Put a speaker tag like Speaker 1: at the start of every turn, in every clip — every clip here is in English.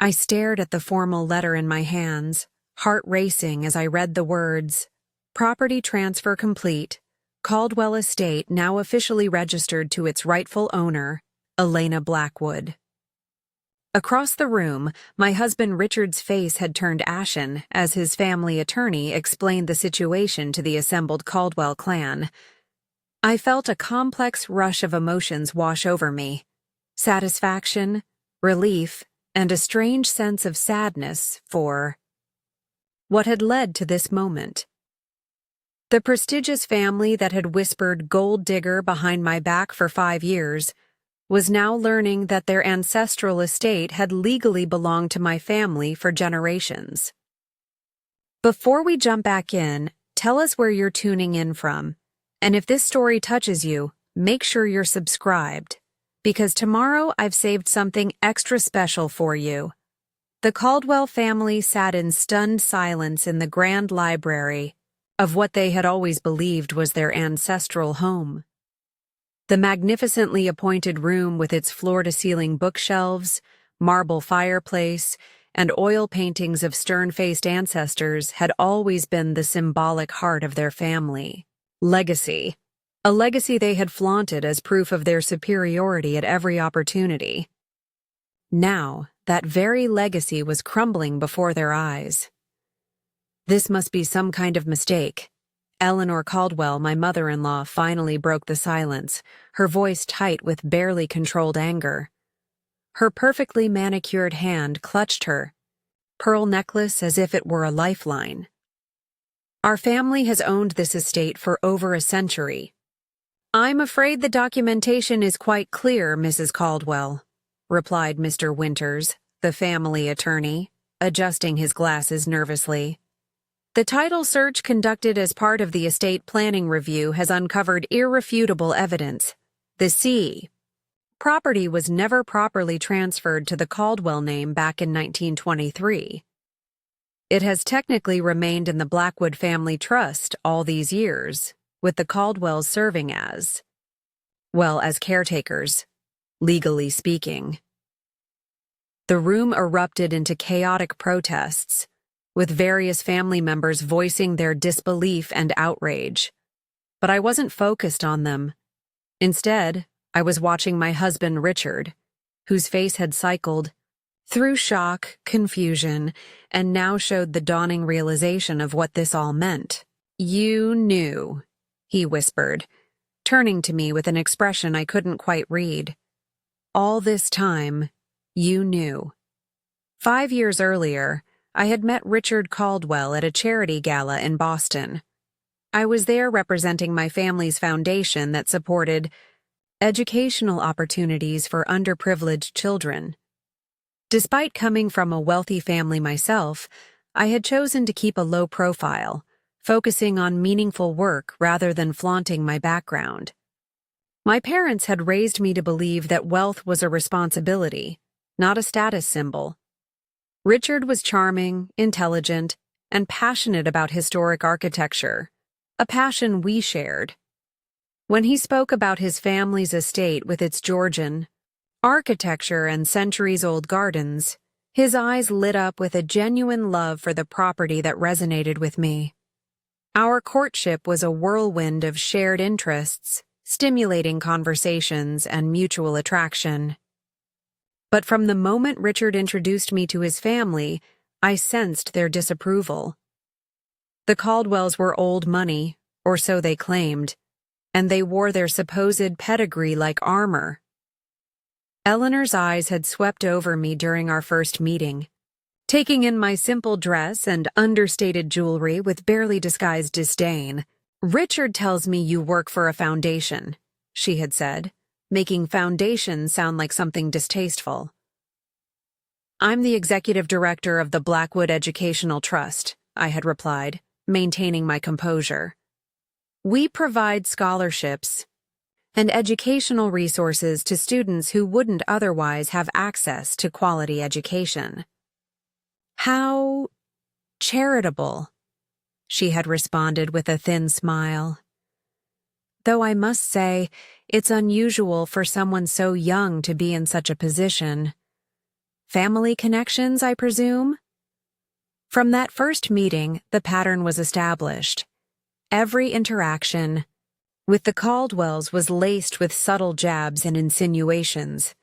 Speaker 1: I stared at the formal letter in my hands, heart racing as I read the words, "Property transfer complete. Caldwell Estate now officially registered to its rightful owner, Elena Blackwood." Across the room, my husband Richard's face had turned ashen as his family attorney explained the situation to the assembled Caldwell clan. I felt a complex rush of emotions wash over me: satisfaction, relief, and a strange sense of sadness for what had led to this moment. The prestigious family that had whispered "gold digger" behind my back for 5 years was now learning that their ancestral estate had legally belonged to my family for generations. Before we jump back in, tell us where you're tuning in from. And if this story touches you, make sure you're subscribed, because tomorrow I've saved something extra special for you. The Caldwell family sat in stunned silence in the grand library of what they had always believed was their ancestral home. The magnificently appointed room with its floor-to-ceiling bookshelves, marble fireplace, and oil paintings of stern-faced ancestors had always been the symbolic heart of their family. Legacy. A legacy they had flaunted as proof of their superiority at every opportunity. Now, that very legacy was crumbling before their eyes. This must be some kind of mistake. Eleanor Caldwell, my mother-in-law, finally broke the silence, her voice tight with barely controlled anger. Her perfectly manicured hand clutched her pearl necklace as if it were a lifeline. "Our family has owned this estate for over a century." "I'm afraid the documentation is quite clear, Mrs. Caldwell," replied Mr. Winters, the family attorney, adjusting his glasses nervously. "The title search conducted as part of the estate planning review has uncovered irrefutable evidence. The property was never properly transferred to the Caldwell name back in 1923. It has technically remained in the Blackwood family trust all these years, with the Caldwells serving as caretakers, legally speaking." The room erupted into chaotic protests, with various family members voicing their disbelief and outrage. But I wasn't focused on them. Instead, I was watching my husband Richard, whose face had cycled through shock, confusion, and now showed the dawning realization of what this all meant. "You knew," he whispered, turning to me with an expression I couldn't quite read. "All this time, you knew." 5 years earlier, I had met Richard Caldwell at a charity gala in Boston. I was there representing my family's foundation that supported educational opportunities for underprivileged children. Despite coming from a wealthy family myself, I had chosen to keep a low profile, focusing on meaningful work rather than flaunting my background. My parents had raised me to believe that wealth was a responsibility, not a status symbol. Richard was charming, intelligent, and passionate about historic architecture, a passion we shared. When he spoke about his family's estate with its Georgian architecture and centuries-old gardens, his eyes lit up with a genuine love for the property that resonated with me. Our courtship was a whirlwind of shared interests, stimulating conversations and mutual attraction. But from the moment Richard introduced me to his family, I sensed their disapproval. The Caldwells were old money, or so they claimed, and they wore their supposed pedigree like armor. Eleanor's eyes had swept over me during our first meeting, taking in my simple dress and understated jewelry with barely disguised disdain. "Richard tells me you work for a foundation," she had said, making foundation sound like something distasteful. "I'm the executive director of the Blackwood Educational Trust," I had replied, maintaining my composure. "We provide scholarships and educational resources to students who wouldn't otherwise have access to quality education." "How charitable," she had responded with a thin smile. "Though I must say, it's unusual for someone so young to be in such a position. Family connections, I presume? From that first meeting, the pattern was established. Every interaction with the Caldwells was laced with subtle jabs and insinuations.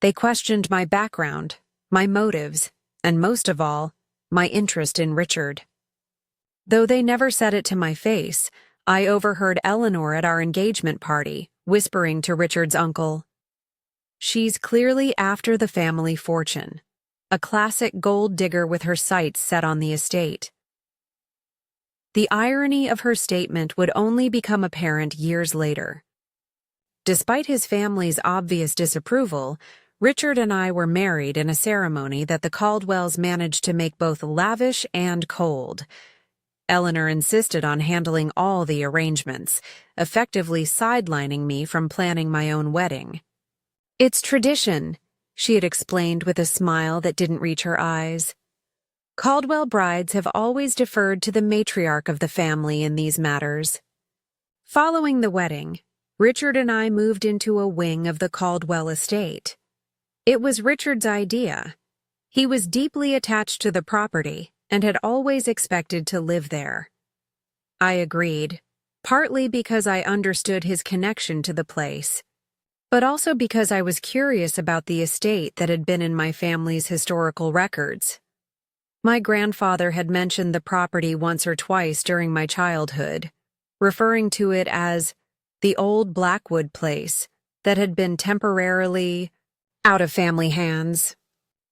Speaker 1: They questioned my background, my motives, and most of all, my interest in Richard. Though they never said it to my face, I overheard Eleanor at our engagement party, whispering to Richard's uncle, "She's clearly after the family fortune, a classic gold digger with her sights set on the estate." The irony of her statement would only become apparent years later. Despite his family's obvious disapproval, Richard and I were married in a ceremony that the Caldwells managed to make both lavish and cold. Eleanor insisted on handling all the arrangements, effectively sidelining me from planning my own wedding. "It's tradition," she had explained with a smile that didn't reach her eyes. Caldwell brides have always deferred to the matriarch of the family in these matters. Following the wedding, Richard and I moved into a wing of the Caldwell Estate. It was Richard's idea. He was deeply attached to the property and had always expected to live there. I agreed, partly because I understood his connection to the place, but also because I was curious about the estate that had been in my family's historical records. My grandfather had mentioned the property once or twice during my childhood, referring to it as the old Blackwood place that had been temporarily out of family hands.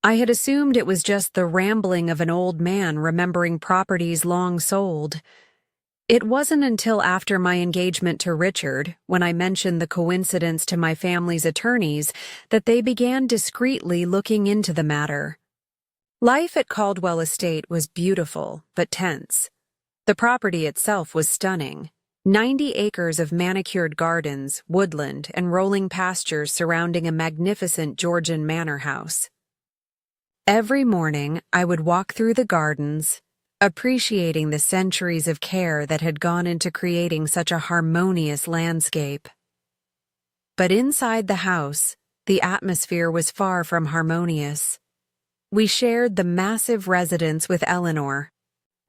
Speaker 1: I had assumed it was just the rambling of an old man remembering properties long sold. It wasn't until after my engagement to Richard, when I mentioned the coincidence to my family's attorneys, that they began discreetly looking into the matter. Life at Caldwell Estate was beautiful, but tense. The property itself was stunning. 90 acres of manicured gardens, woodland, and rolling pastures surrounding a magnificent Georgian manor house. Every morning, I would walk through the gardens, appreciating the centuries of care that had gone into creating such a harmonious landscape. But inside the house, the atmosphere was far from harmonious. We shared the massive residence with Eleanor,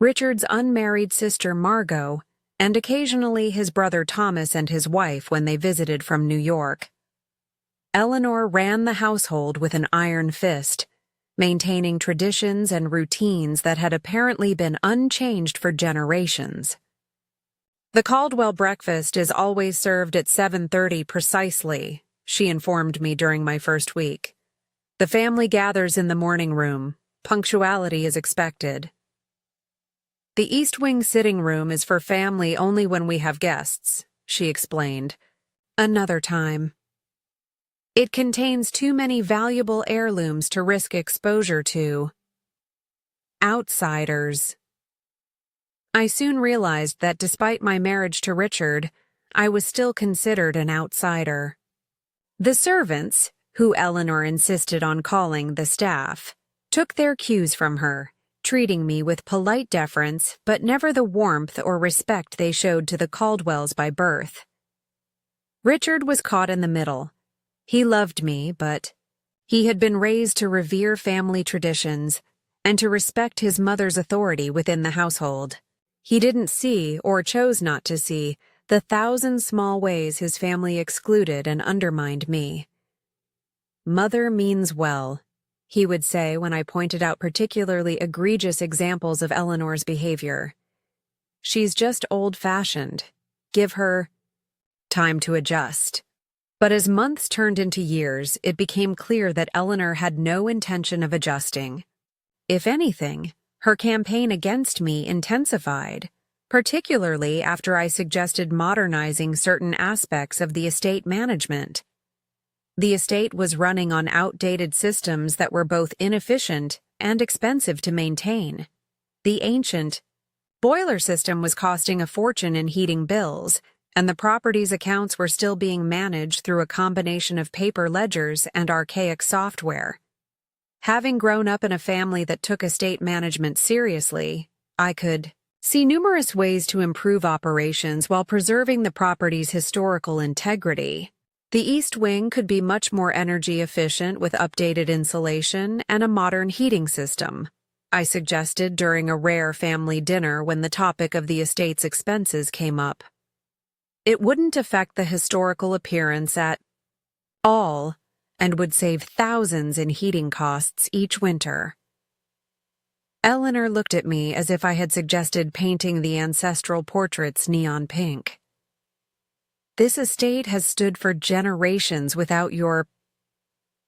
Speaker 1: Richard's unmarried sister Margot, and occasionally his brother Thomas and his wife when they visited from New York. Eleanor ran the household with an iron fist, maintaining traditions and routines that had apparently been unchanged for generations. "The Caldwell breakfast is always served at 7:30 precisely," she informed me during my first week. "The family gathers in the morning room. Punctuality is expected. The East Wing sitting room is for family only when we have guests," she explained. "Another time. It contains too many valuable heirlooms to risk exposure to outsiders." I soon realized that despite my marriage to Richard, I was still considered an outsider. The servants, who Eleanor insisted on calling the staff, took their cues from her, treating me with polite deference but never the warmth or respect they showed to the Caldwells by birth. Richard was caught in the middle. He loved me, but he had been raised to revere family traditions and to respect his mother's authority within the household. He didn't see, or chose not to see, the thousand small ways his family excluded and undermined me. "Mother means well," he would say when I pointed out particularly egregious examples of Eleanor's behavior. "She's just old-fashioned. Give her time to adjust." But as months turned into years, it became clear that Eleanor had no intention of adjusting. If anything, her campaign against me intensified, particularly after I suggested modernizing certain aspects of the estate management. The estate was running on outdated systems that were both inefficient and expensive to maintain. The ancient boiler system was costing a fortune in heating bills, and the property's accounts were still being managed through a combination of paper ledgers and archaic software. Having grown up in a family that took estate management seriously, I could see numerous ways to improve operations while preserving the property's historical integrity. The east wing could be much more energy efficient with updated insulation and a modern heating system, I suggested during a rare family dinner when the topic of the estate's expenses came up. It wouldn't affect the historical appearance at all and would save thousands in heating costs each winter. Eleanor looked at me as if I had suggested painting the ancestral portraits neon pink. This estate has stood for generations without your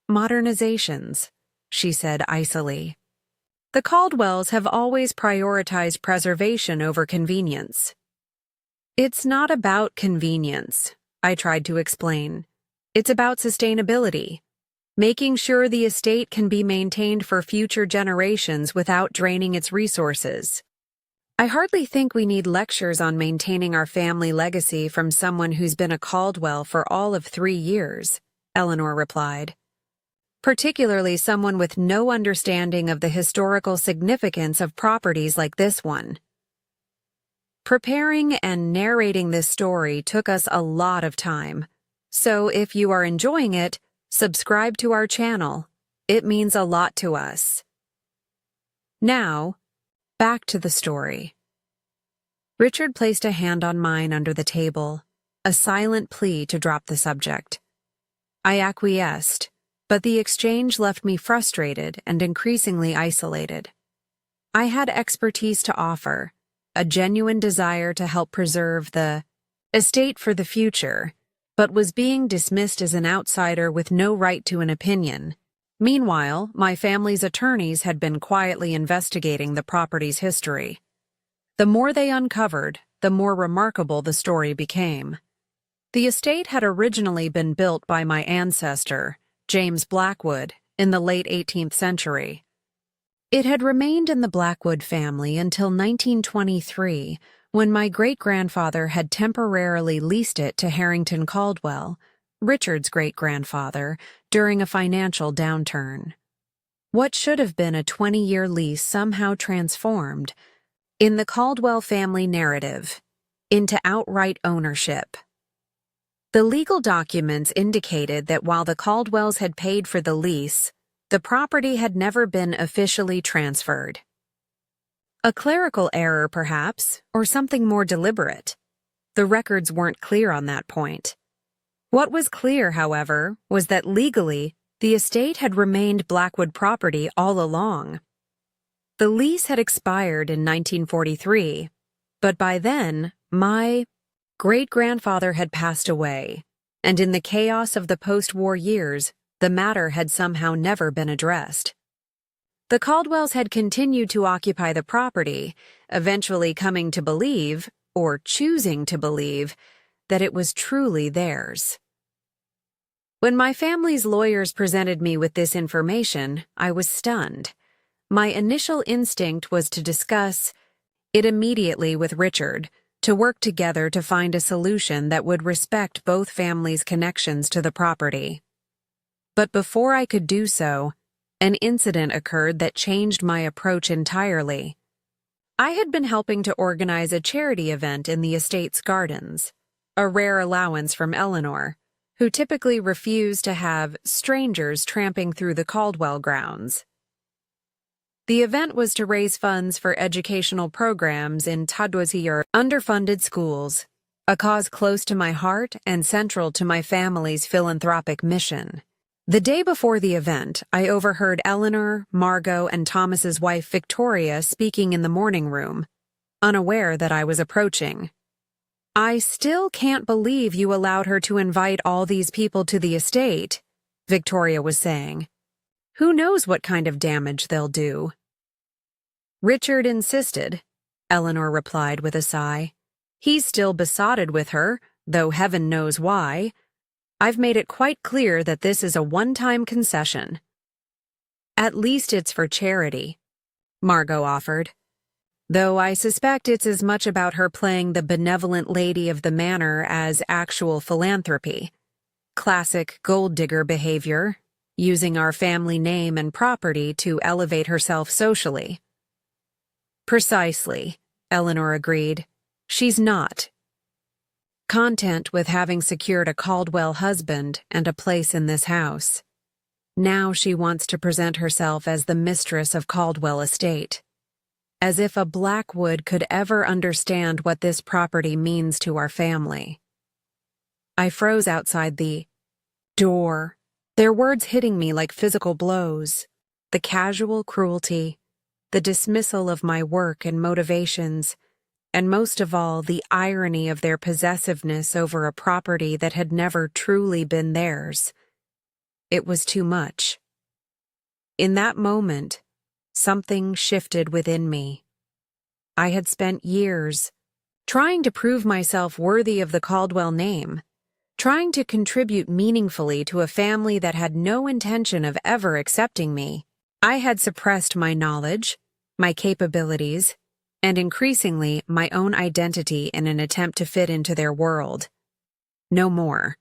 Speaker 1: modernizations, she said icily. The Caldwells have always prioritized preservation over convenience. It's not about convenience, I tried to explain. It's about sustainability, making sure the estate can be maintained for future generations without draining its resources. I hardly think we need lectures on maintaining our family legacy from someone who's been a Caldwell for all of 3 years, Eleanor replied. Particularly someone with no understanding of the historical significance of properties like this one. Preparing and narrating this story took us a lot of time, so if you are enjoying it, subscribe to our channel. It means a lot to us. Now, back to the story. Richard placed a hand on mine under the table, a silent plea to drop the subject. I acquiesced, but the exchange left me frustrated and increasingly isolated. I had expertise to offer, a genuine desire to help preserve the estate for the future, but was being dismissed as an outsider with no right to an opinion. Meanwhile, my family's attorneys had been quietly investigating the property's history. The more they uncovered, the more remarkable the story became. The estate had originally been built by my ancestor, James Blackwood, in the late 18th century. It had remained in the Blackwood family until 1923, when my great-grandfather had temporarily leased it to Harrington Caldwell, Richard's great-grandfather, during a financial downturn. What should have been a 20-year lease somehow transformed, in the Caldwell family narrative, into outright ownership. The legal documents indicated that while the Caldwells had paid for the lease, the property had never been officially transferred. A clerical error, perhaps, or something more deliberate. The records weren't clear on that point. What was clear, however, was that legally, the estate had remained Blackwood property all along. The lease had expired in 1943, but by then, my great-grandfather had passed away, and in the chaos of the post-war years, the matter had somehow never been addressed. The Caldwells had continued to occupy the property, eventually coming to believe, or choosing to believe, that it was truly theirs. When my family's lawyers presented me with this information, I was stunned. My initial instinct was to discuss it immediately with Richard, to work together to find a solution that would respect both families' connections to the property. But before I could do so, an incident occurred that changed my approach entirely. I had been helping to organize a charity event in the estate's gardens, a rare allowance from Eleanor, who typically refused to have strangers tramping through the Caldwell grounds. The event was to raise funds for educational programs in Tadwazir underfunded schools, a cause close to my heart and central to my family's philanthropic mission. The day before the event, I overheard Eleanor, Margot, and Thomas's wife Victoria speaking in the morning room, unaware that I was approaching. "I still can't believe you allowed her to invite all these people to the estate," Victoria was saying. "Who knows what kind of damage they'll do?" "Richard insisted," Eleanor replied with a sigh. "He's still besotted with her, though heaven knows why. I've made it quite clear that this is a one-time concession." "At least it's for charity," Margot offered. "Though I suspect it's as much about her playing the benevolent lady of the manor as actual philanthropy. Classic gold digger behavior, using our family name and property to elevate herself socially." "Precisely," Eleanor agreed. "She's not content with having secured a Caldwell husband and a place in this house. Now she wants to present herself as the mistress of Caldwell Estate. As if a Blackwood could ever understand what this property means to our family. I froze outside the door, their words hitting me like physical blows. The casual cruelty, the dismissal of my work and motivations, and most of all, the irony of their possessiveness over a property that had never truly been theirs. It was too much. In that moment, something shifted within me. I had spent years trying to prove myself worthy of the Caldwell name, trying to contribute meaningfully to a family that had no intention of ever accepting me. I had suppressed my knowledge, my capabilities, and increasingly my own identity in an attempt to fit into their world. No more.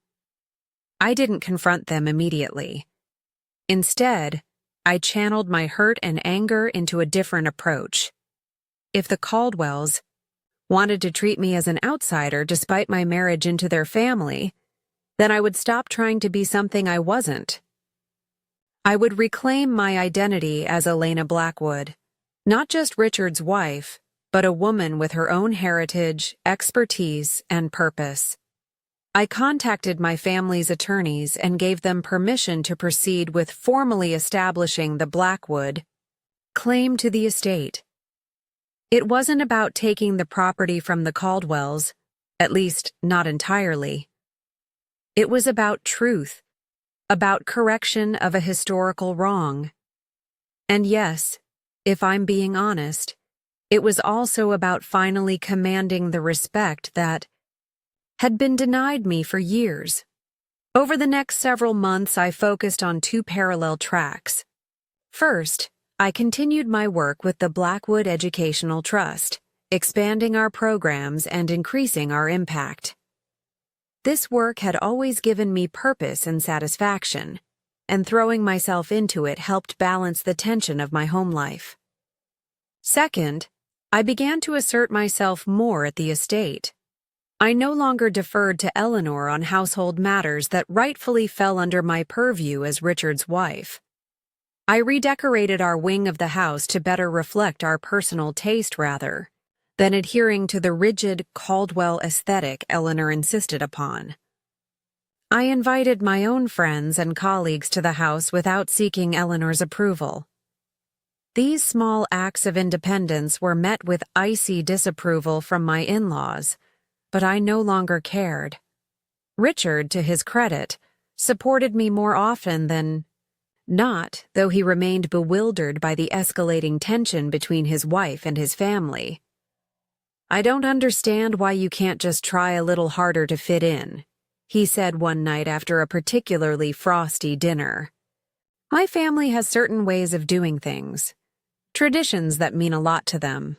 Speaker 1: I didn't confront them immediately. Instead, I channeled my hurt and anger into a different approach. If the Caldwells wanted to treat me as an outsider despite my marriage into their family, then I would stop trying to be something I wasn't. I would reclaim my identity as Elena Blackwood, not just Richard's wife, but a woman with her own heritage, expertise, and purpose. I contacted my family's attorneys and gave them permission to proceed with formally establishing the Blackwood claim to the estate. It wasn't about taking the property from the Caldwells, at least not entirely. It was about truth, about correction of a historical wrong. And yes, if I'm being honest, it was also about finally commanding the respect that had been denied me for years. Over the next several months, I focused on two parallel tracks. First, I continued my work with the Blackwood Educational Trust, expanding our programs and increasing our impact. This work had always given me purpose and satisfaction, and throwing myself into it helped balance the tension of my home life. Second, I began to assert myself more at the estate. I no longer deferred to Eleanor on household matters that rightfully fell under my purview as Richard's wife. I redecorated our wing of the house to better reflect our personal taste rather than adhering to the rigid Caldwell aesthetic Eleanor insisted upon. I invited my own friends and colleagues to the house without seeking Eleanor's approval. These small acts of independence were met with icy disapproval from my in-laws, but I no longer cared. Richard, to his credit, supported me more often than not, though he remained bewildered by the escalating tension between his wife and his family. "I don't understand why you can't just try a little harder to fit in," he said one night after a particularly frosty dinner. "My family has certain ways of doing things, traditions that mean a lot to them."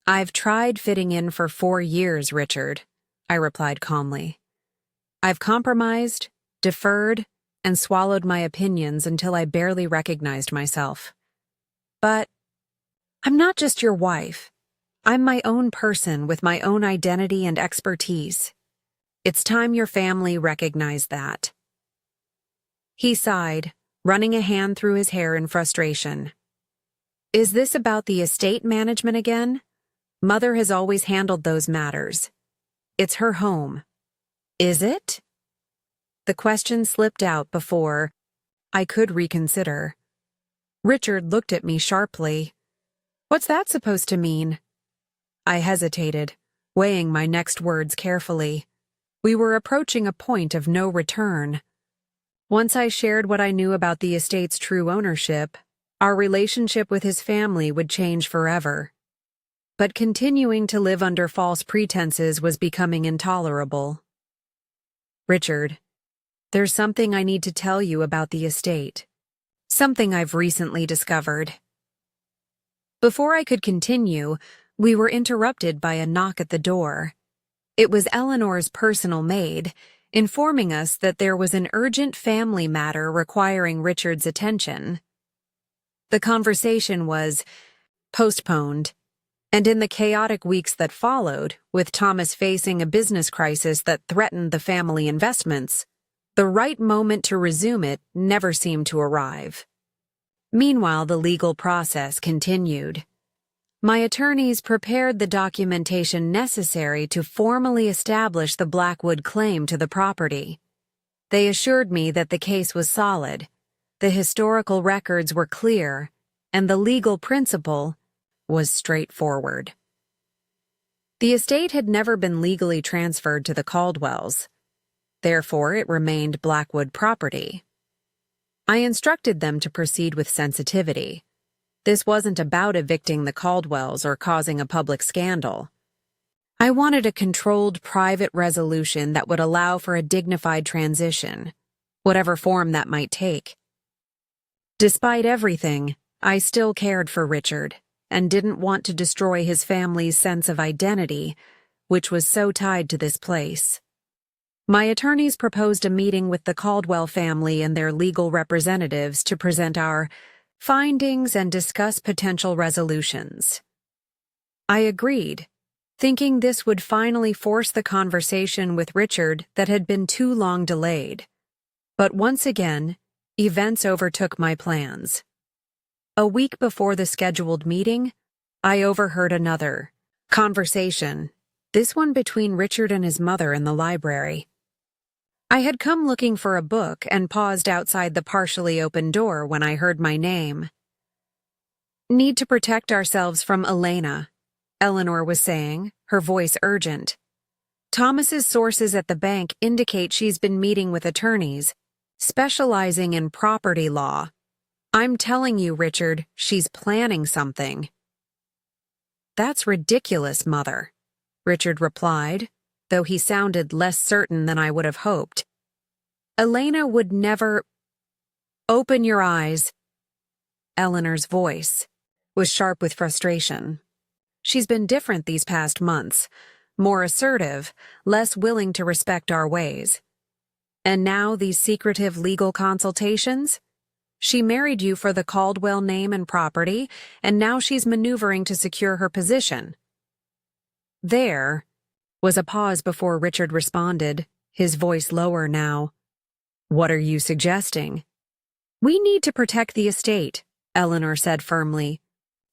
Speaker 1: "I've tried fitting in for 4 years, Richard," I replied calmly. "I've compromised, deferred, and swallowed my opinions until I barely recognized myself. But I'm not just your wife. I'm my own person with my own identity and expertise. It's time your family recognized that." He sighed, running a hand through his hair in frustration. "Is this about the estate management again? Mother has always handled those matters. It's her home." "Is it?" The question slipped out before I could reconsider. Richard looked at me sharply. "What's that supposed to mean?" I hesitated, weighing my next words carefully. We were approaching a point of no return. Once I shared what I knew about the estate's true ownership, our relationship with his family would change forever. But continuing to live under false pretenses was becoming intolerable. "Richard, there's something I need to tell you about the estate. Something I've recently discovered." Before I could continue, we were interrupted by a knock at the door. It was Eleanor's personal maid, informing us that there was an urgent family matter requiring Richard's attention. The conversation was postponed, And in the chaotic weeks that followed, with Thomas facing a business crisis that threatened the family investments, the right moment to resume it never seemed to arrive. Meanwhile, the legal process continued. My attorneys prepared the documentation necessary to formally establish the Blackwood claim to the property. They assured me that the case was solid, the historical records were clear, and the legal principle was straightforward. The estate had never been legally transferred to the Caldwells. Therefore, it remained Blackwood property. I instructed them to proceed with sensitivity. This wasn't about evicting the Caldwells or causing a public scandal. I wanted a controlled private resolution that would allow for a dignified transition, whatever form that might take. Despite everything, I still cared for Richard and didn't want to destroy his family's sense of identity, which was so tied to this place. My attorneys proposed a meeting with the Caldwell family and their legal representatives to present our findings and discuss potential resolutions. I agreed, thinking this would finally force the conversation with Richard that had been too long delayed. But once again, events overtook my plans. A week before the scheduled meeting, I overheard another conversation, this one between Richard and his mother in the library. I had come looking for a book and paused outside the partially open door when I heard my name. "Need to protect ourselves from Elena," Eleanor was saying, her voice urgent. "Thomas's sources at the bank indicate she's been meeting with attorneys, specializing in property law. I'm telling you, Richard, she's planning something." "That's ridiculous, Mother," Richard replied, though he sounded less certain than I would have hoped. "Elena would never—" "Open your eyes." Eleanor's voice was sharp with frustration. She's been different these past months, more assertive, less willing to respect our ways. And now these secretive legal consultations? She married you for the Caldwell name and property, and now she's maneuvering to secure her position. There was a pause before Richard responded, his voice lower now. "What are you suggesting?" "We need to protect the estate," Eleanor said firmly.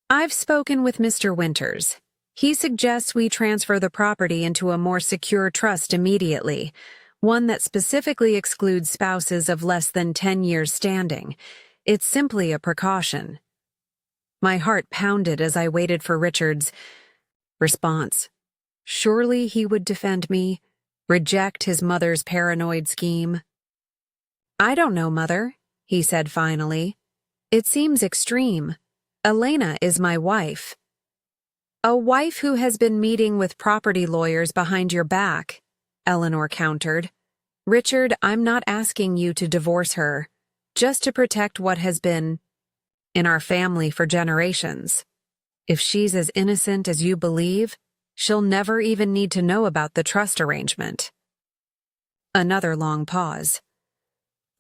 Speaker 1: "I've spoken with Mr. Winters. He suggests we transfer the property into a more secure trust immediately, one that specifically excludes spouses of less than 10 years standing. It's simply a precaution." My heart pounded as I waited for Richard's response. Surely he would defend me, reject his mother's paranoid scheme. "I don't know, Mother," he said finally. "It seems extreme. Elena is my wife." "A wife who has been meeting with property lawyers behind your back," Eleanor countered. "Richard, I'm not asking you to divorce her, just to protect what has been in our family for generations. If she's as innocent as you believe, she'll never even need to know about the trust arrangement." Another long pause.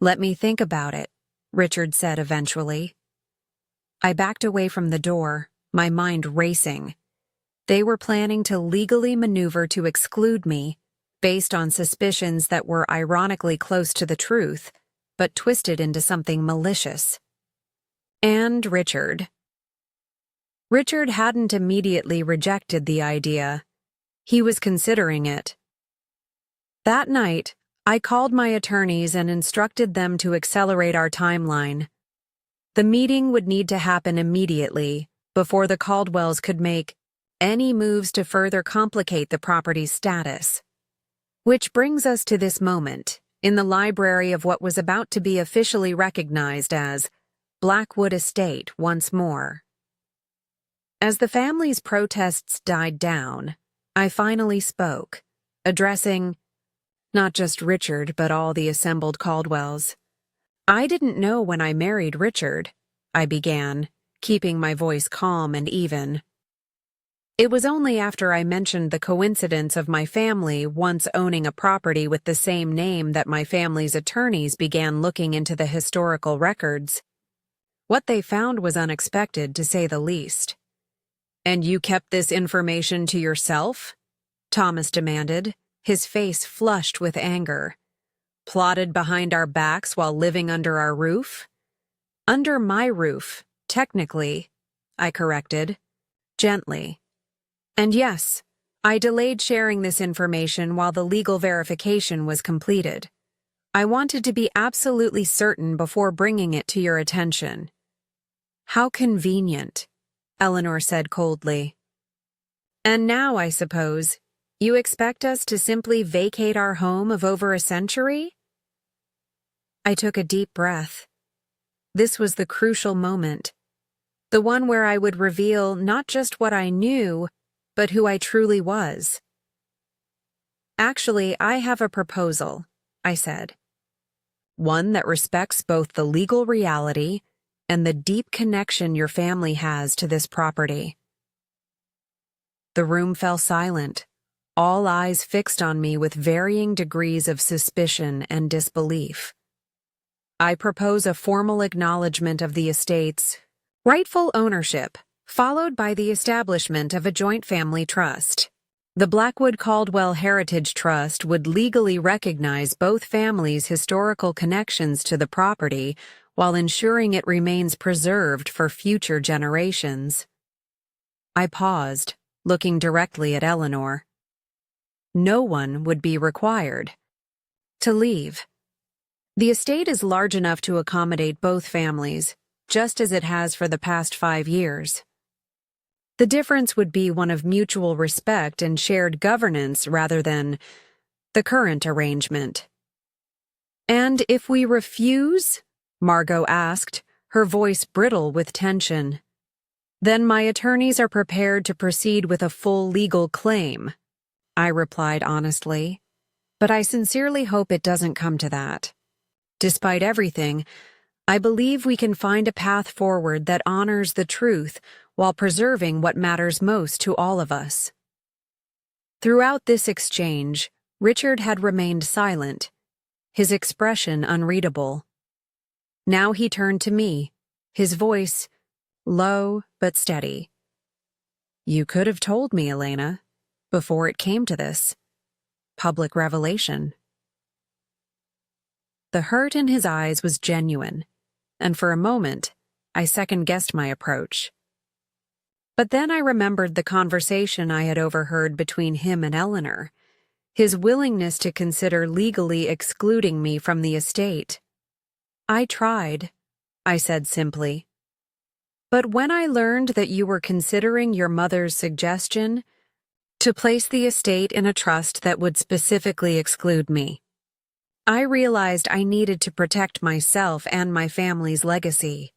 Speaker 1: "Let me think about it," Richard said eventually. I backed away from the door, my mind racing. They were planning to legally maneuver to exclude me, based on suspicions that were ironically close to the truth, but twisted into something malicious. And Richard. Richard hadn't immediately rejected the idea. He was considering it. That night, I called my attorneys and instructed them to accelerate our timeline. The meeting would need to happen immediately, before the Caldwells could make any moves to further complicate the property's status. Which brings us to this moment, in the library of what was about to be officially recognized as Blackwood Estate once more. As the family's protests died down, I finally spoke, addressing not just Richard but all the assembled Caldwells. "I didn't know when I married Richard," I began, keeping my voice calm and even. "It was only after I mentioned the coincidence of my family once owning a property with the same name that my family's attorneys began looking into the historical records. What they found was unexpected, to say the least. And you kept this information to yourself? Thomas demanded, his face flushed with anger. Plotted behind our backs while living under our roof? Under my roof, technically, I corrected, gently. And yes, I delayed sharing this information while the legal verification was completed. I wanted to be absolutely certain before bringing it to your attention. How convenient, Eleanor said coldly. And now, I suppose, you expect us to simply vacate our home of over a century? I took a deep breath. This was the crucial moment, the one where I would reveal not just what I knew, but who I truly was. Actually, I have a proposal, I said. One that respects both the legal reality and the deep connection your family has to this property. The room fell silent, all eyes fixed on me with varying degrees of suspicion and disbelief. I propose a formal acknowledgement of the estate's rightful ownership, followed by the establishment of a joint family trust. The Blackwood Caldwell Heritage Trust would legally recognize both families' historical connections to the property while ensuring it remains preserved for future generations. I paused, looking directly at Eleanor. No one would be required to leave. The estate is large enough to accommodate both families, just as it has for the past 5 years. The difference would be one of mutual respect and shared governance rather than the current arrangement. And if we refuse? Margot asked, her voice brittle with tension. Then my attorneys are prepared to proceed with a full legal claim, I replied honestly. But I sincerely hope it doesn't come to that. Despite everything, I believe we can find a path forward that honors the truth while preserving what matters most to all of us. Throughout this exchange, Richard had remained silent, his expression unreadable. Now he turned to me, his voice low but steady. You could have told me, Elena, before it came to this public revelation. The hurt in his eyes was genuine, and for a moment, I second-guessed my approach. But then I remembered the conversation I had overheard between him and Eleanor, his willingness to consider legally excluding me from the estate. I tried, I said simply. But when I learned that you were considering your mother's suggestion to place the estate in a trust that would specifically exclude me, I realized I needed to protect myself and my family's legacy.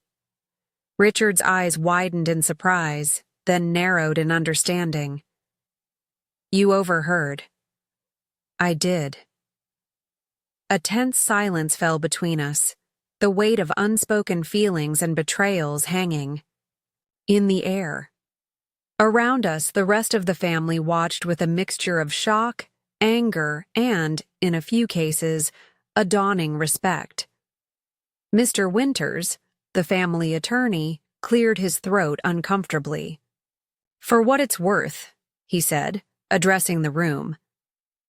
Speaker 1: Richard's eyes widened in surprise, then narrowed in understanding. You overheard. I did. A tense silence fell between us, the weight of unspoken feelings and betrayals hanging in the air. Around us, the rest of the family watched with a mixture of shock, anger, and, in a few cases, a dawning respect. Mr. Winters, the family attorney, cleared his throat uncomfortably. For what it's worth, he said, addressing the room,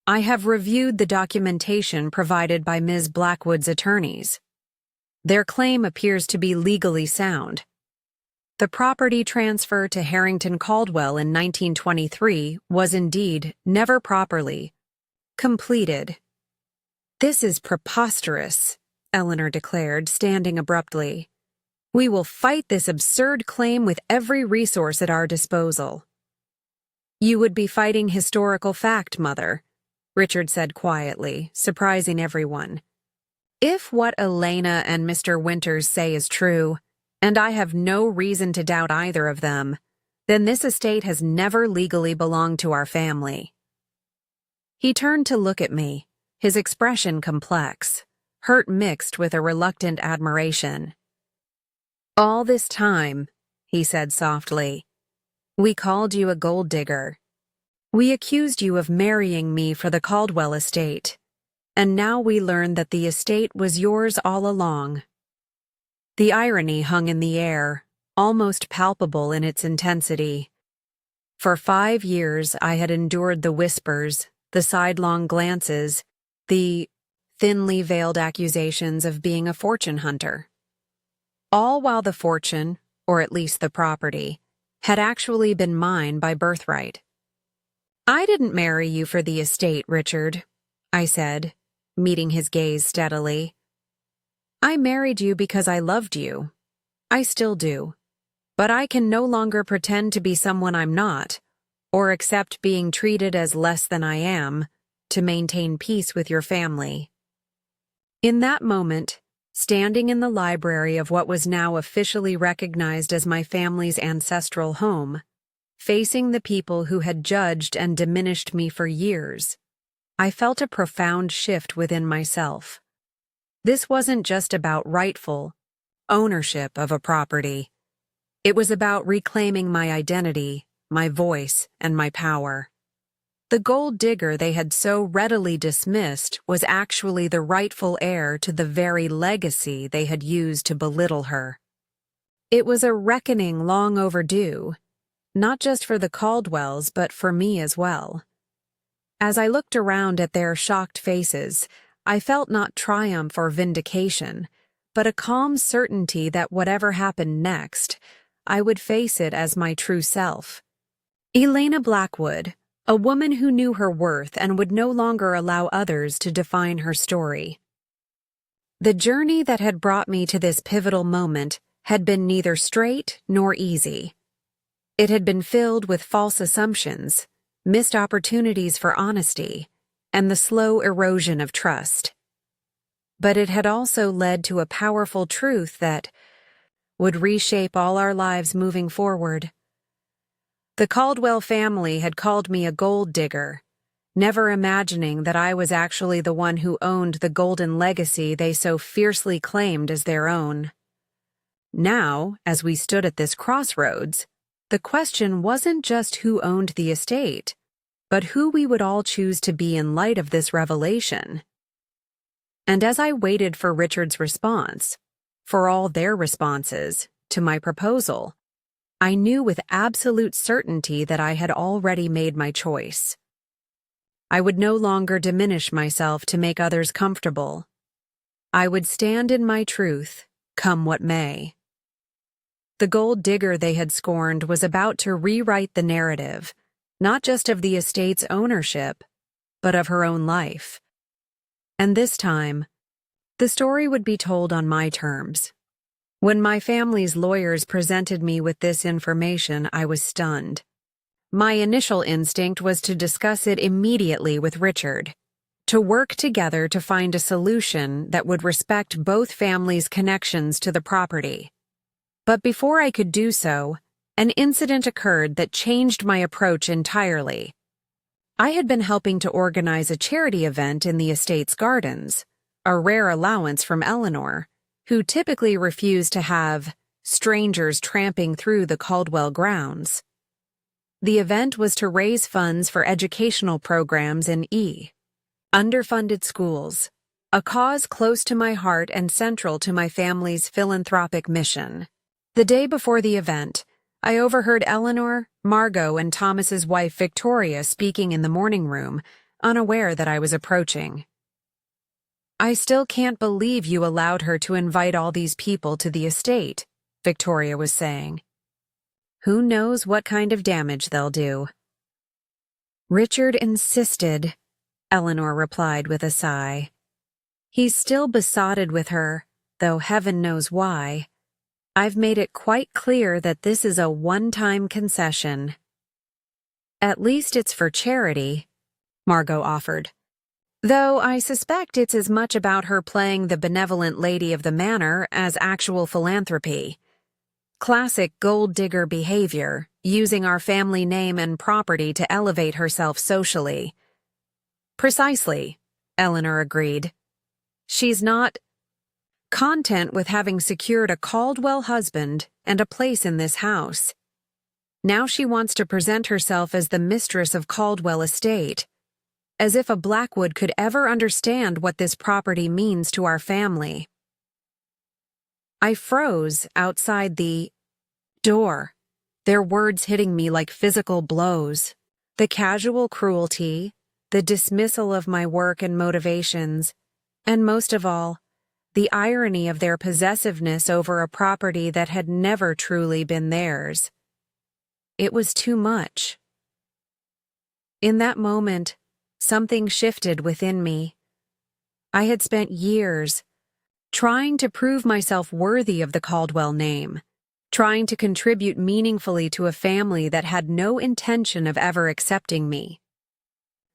Speaker 1: I have reviewed the documentation provided by Ms. Blackwood's attorneys. Their claim appears to be legally sound. The property transfer to Harrington Caldwell in 1923 was indeed never properly completed. This is preposterous, Eleanor declared, standing abruptly. We will fight this absurd claim with every resource at our disposal. You would be fighting historical fact, Mother, Richard said quietly, surprising everyone. If what Elena and Mr. Winters say is true, and I have no reason to doubt either of them, then this estate has never legally belonged to our family. He turned to look at me, his expression complex, hurt mixed with a reluctant admiration. All this time, he said softly, we called you a gold digger. We accused you of marrying me for the Caldwell estate, and now we learn that the estate was yours all along. The irony hung in the air, almost palpable in its intensity. For 5 years, I had endured the whispers, the sidelong glances, the thinly veiled accusations of being a fortune hunter. All while the fortune, or at least the property, had actually been mine by birthright. "I didn't marry you for the estate, Richard," I said, meeting his gaze steadily. "I married you because I loved you. I still do. But I can no longer pretend to be someone I'm not, or accept being treated as less than I am, to maintain peace with your family." In that moment, standing in the library of what was now officially recognized as my family's ancestral home, facing the people who had judged and diminished me for years, I felt a profound shift within myself. This wasn't just about rightful ownership of a property. It was about reclaiming my identity, my voice, and my power. The gold digger they had so readily dismissed was actually the rightful heir to the very legacy they had used to belittle her. It was a reckoning long overdue, not just for the Caldwells, but for me as well. As I looked around at their shocked faces, I felt not triumph or vindication, but a calm certainty that whatever happened next, I would face it as my true self. Elena Blackwood, a woman who knew her worth and would no longer allow others to define her story. The journey that had brought me to this pivotal moment had been neither straight nor easy. It had been filled with false assumptions, missed opportunities for honesty, and the slow erosion of trust. But it had also led to a powerful truth that would reshape all our lives moving forward. The Caldwell family had called me a gold digger, never imagining that I was actually the one who owned the golden legacy they so fiercely claimed as their own. Now, as we stood at this crossroads, the question wasn't just who owned the estate, but who we would all choose to be in light of this revelation. And as I waited for Richard's response, for all their responses, to my proposal, I knew with absolute certainty that I had already made my choice. I would no longer diminish myself to make others comfortable. I would stand in my truth, come what may. The gold digger they had scorned was about to rewrite the narrative, not just of the estate's ownership, but of her own life. And this time, the story would be told on my terms. When my family's lawyers presented me with this information, I was stunned. My initial instinct was to discuss it immediately with Richard, to work together to find a solution that would respect both families' connections to the property. But before I could do so, an incident occurred that changed my approach entirely. I had been helping to organize a charity event in the estate's gardens, a rare allowance from Eleanor, who typically refused to have strangers tramping through the Caldwell grounds. The event was to raise funds for educational programs in underfunded schools, a cause close to my heart and central to my family's philanthropic mission. The day before the event, I overheard Eleanor, Margot, and Thomas's wife Victoria speaking in the morning room, unaware that I was approaching. "I still can't believe you allowed her to invite all these people to the estate," Victoria was saying. "Who knows what kind of damage they'll do." "Richard insisted," Eleanor replied with a sigh. "He's still besotted with her, though heaven knows why. I've made it quite clear that this is a one-time concession." "At least it's for charity," Margot offered. "Though I suspect it's as much about her playing the benevolent lady of the manor as actual philanthropy. Classic gold digger behavior, using our family name and property to elevate herself socially." "Precisely," Eleanor agreed. "She's not content with having secured a Caldwell husband and a place in this house. Now she wants to present herself as the mistress of Caldwell Estate, as if a Blackwood could ever understand what this property means to our family." I froze outside the door, their words hitting me like physical blows. The casual cruelty, the dismissal of my work and motivations, and most of all, the irony of their possessiveness over a property that had never truly been theirs. It was too much. In that moment, something shifted within me. I had spent years trying to prove myself worthy of the Caldwell name, trying to contribute meaningfully to a family that had no intention of ever accepting me.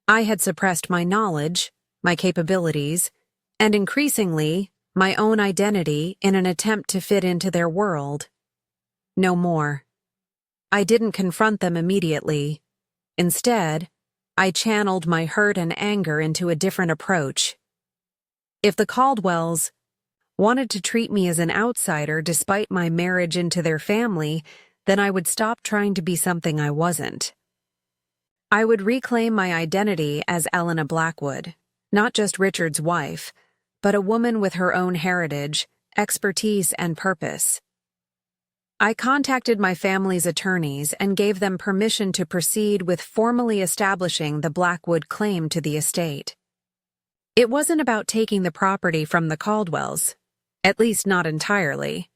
Speaker 1: I had suppressed my knowledge, my capabilities, and increasingly, my own identity in an attempt to fit into their world. No more. I didn't confront them immediately. Instead, I channeled my hurt and anger into a different approach. If the Caldwells wanted to treat me as an outsider despite my marriage into their family, then I would stop trying to be something I wasn't. I would reclaim my identity as Elena Blackwood, not just Richard's wife, but a woman with her own heritage, expertise, and purpose. I contacted my family's attorneys and gave them permission to proceed with formally establishing the Blackwood claim to the estate. It wasn't about taking the property from the Caldwells, at least not entirely.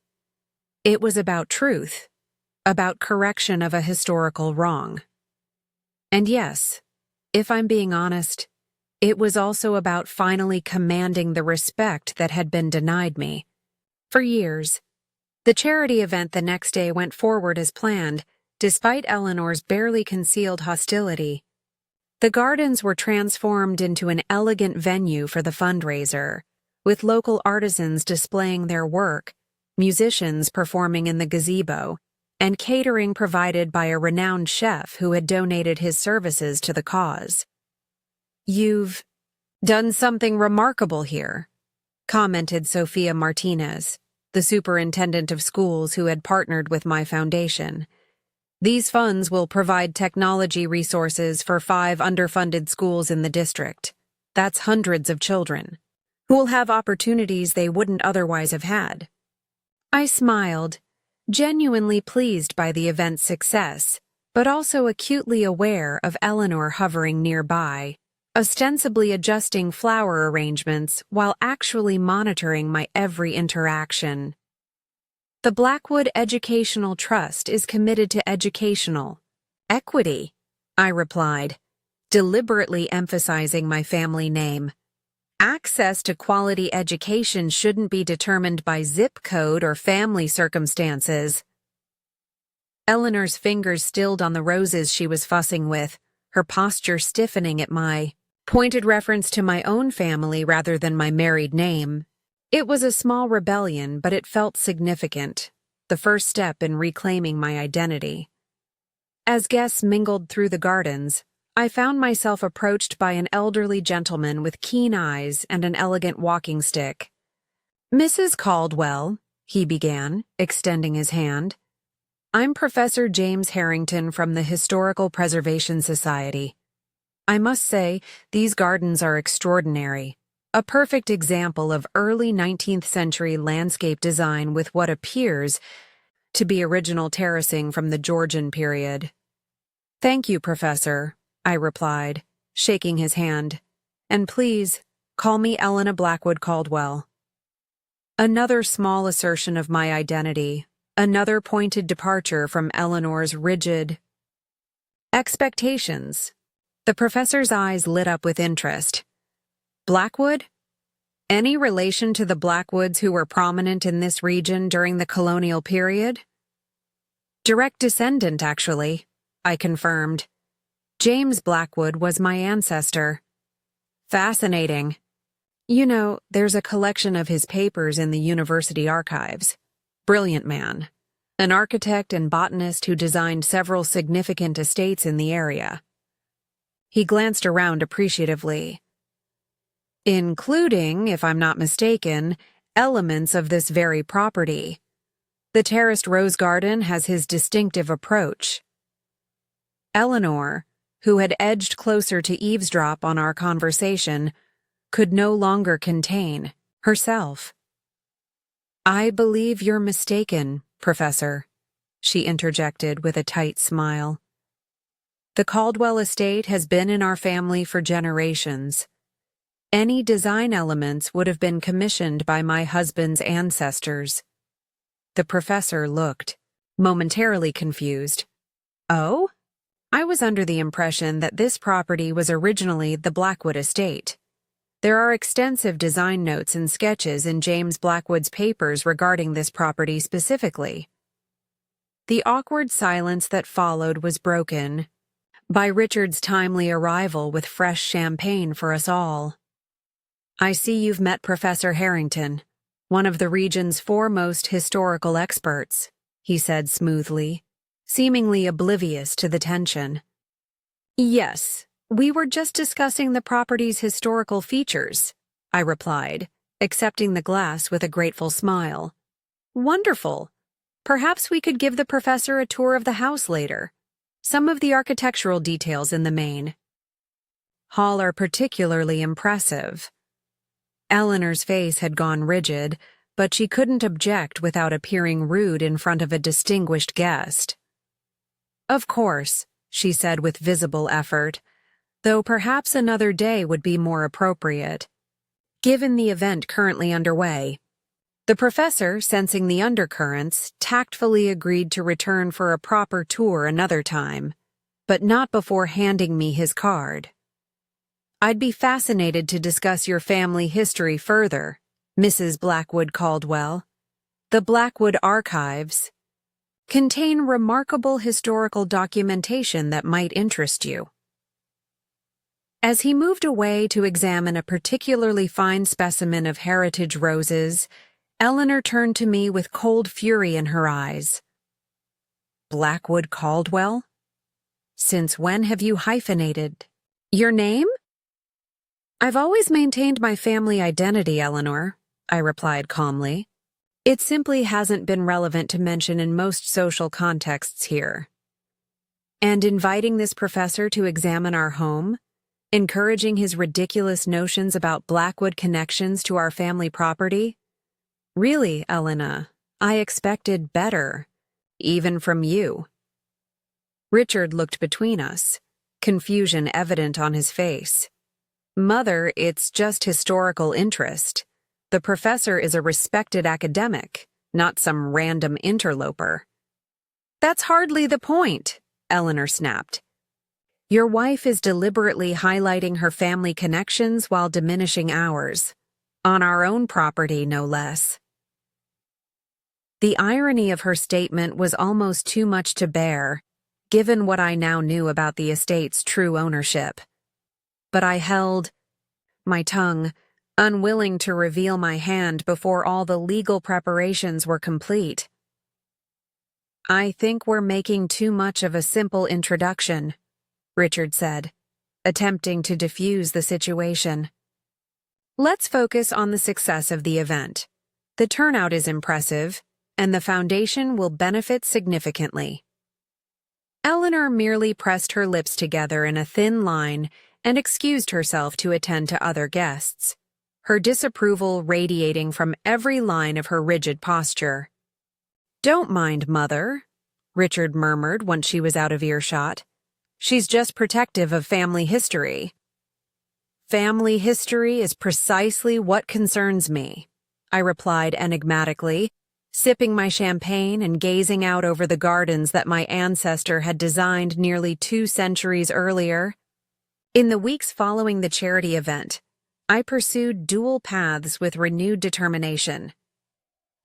Speaker 1: It was about truth, about correction of a historical wrong. And yes, if I'm being honest, it was also about finally commanding the respect that had been denied me. For years, the charity event the next day went forward as planned, despite Eleanor's barely concealed hostility. The gardens were transformed into an elegant venue for the fundraiser, with local artisans displaying their work, musicians performing in the gazebo, and catering provided by a renowned chef who had donated his services to the cause. "You've done something remarkable here," commented Sophia Martinez, the superintendent of schools who had partnered with my foundation. "These funds will provide technology resources for 5 underfunded schools in the district. That's hundreds of children, who will have opportunities they wouldn't otherwise have had." I smiled, genuinely pleased by the event's success, but also acutely aware of Eleanor hovering nearby, ostensibly adjusting flower arrangements while actually monitoring my every interaction. "The Blackwood Educational Trust is committed to educational equity," I replied, deliberately emphasizing my family name. "Access to quality education shouldn't be determined by zip code or family circumstances." Eleanor's fingers stilled on the roses she was fussing with, her posture stiffening at my pointed reference to my own family rather than my married name. It was a small rebellion, but it felt significant, the first step in reclaiming my identity. As guests mingled through the gardens, I found myself approached by an elderly gentleman with keen eyes and an elegant walking stick. "Mrs. Caldwell," he began, extending his hand. "I'm Professor James Harrington from the Historical Preservation Society. I must say, these gardens are extraordinary. A perfect example of early 19th century landscape design with what appears to be original terracing from the Georgian period." "Thank you, Professor," I replied, shaking his hand. "And please, call me Elena Blackwood Caldwell." Another small assertion of my identity, another pointed departure from Eleanor's rigid expectations. The professor's eyes lit up with interest. "Blackwood? Any relation to the Blackwoods who were prominent in this region during the colonial period?" "Direct descendant, actually," I confirmed. "James Blackwood was my ancestor." "Fascinating. You know, there's a collection of his papers in the university archives. Brilliant man. An architect and botanist who designed several significant estates in the area." He glanced around appreciatively. "Including, if I'm not mistaken, elements of this very property. The terraced rose garden has his distinctive approach." Eleanor, who had edged closer to eavesdrop on our conversation, could no longer contain herself. "I believe you're mistaken, Professor," she interjected with a tight smile. The Caldwell Estate has been in our family for generations. Any design elements would have been commissioned by my husband's ancestors. The professor looked, momentarily confused. Oh? I was under the impression that this property was originally the Blackwood Estate. There are extensive design notes and sketches in James Blackwood's papers regarding this property specifically. The awkward silence that followed was broken by Richard's timely arrival with fresh champagne for us all. I see you've met Professor Harrington, one of the region's foremost historical experts, he said smoothly, seemingly oblivious to the tension. Yes, we were just discussing the property's historical features, I replied, accepting the glass with a grateful smile. Wonderful. Perhaps we could give the professor a tour of the house later. Some of the architectural details in the main hall are particularly impressive. Eleanor's face had gone rigid, but she couldn't object without appearing rude in front of a distinguished guest. Of course, she said with visible effort, though perhaps another day would be more appropriate, given the event currently underway. The professor, sensing the undercurrents, tactfully agreed to return for a proper tour another time, but not before handing me his card. I'd be fascinated to discuss your family history further, Mrs. Blackwood Caldwell. The Blackwood Archives contain remarkable historical documentation that might interest you. As he moved away to examine a particularly fine specimen of heritage roses, Eleanor turned to me with cold fury in her eyes. Blackwood Caldwell? Since when have you hyphenated your name? I've always maintained my family identity, Eleanor, I replied calmly. It simply hasn't been relevant to mention in most social contexts here. And inviting this professor to examine our home, encouraging his ridiculous notions about Blackwood connections to our family property? Really, Elena, I expected better, even from you. Richard looked between us, confusion evident on his face. Mother, it's just historical interest. The professor is a respected academic, not some random interloper. That's hardly the point, Eleanor snapped. Your wife is deliberately highlighting her family connections while diminishing ours. On our own property, no less. The irony of her statement was almost too much to bear, given what I now knew about the estate's true ownership. But I held my tongue, unwilling to reveal my hand before all the legal preparations were complete. I think we're making too much of a simple introduction, Richard said, attempting to diffuse the situation. Let's focus on the success of the event. The turnout is impressive, and the foundation will benefit significantly. Eleanor merely pressed her lips together in a thin line and excused herself to attend to other guests, her disapproval radiating from every line of her rigid posture. Don't mind, Mother, Richard murmured once she was out of earshot. She's just protective of family history. Family history is precisely what concerns me, I replied enigmatically, sipping my champagne and gazing out over the gardens that my ancestor had designed nearly 2 centuries earlier. In the weeks following the charity event, I pursued dual paths with renewed determination.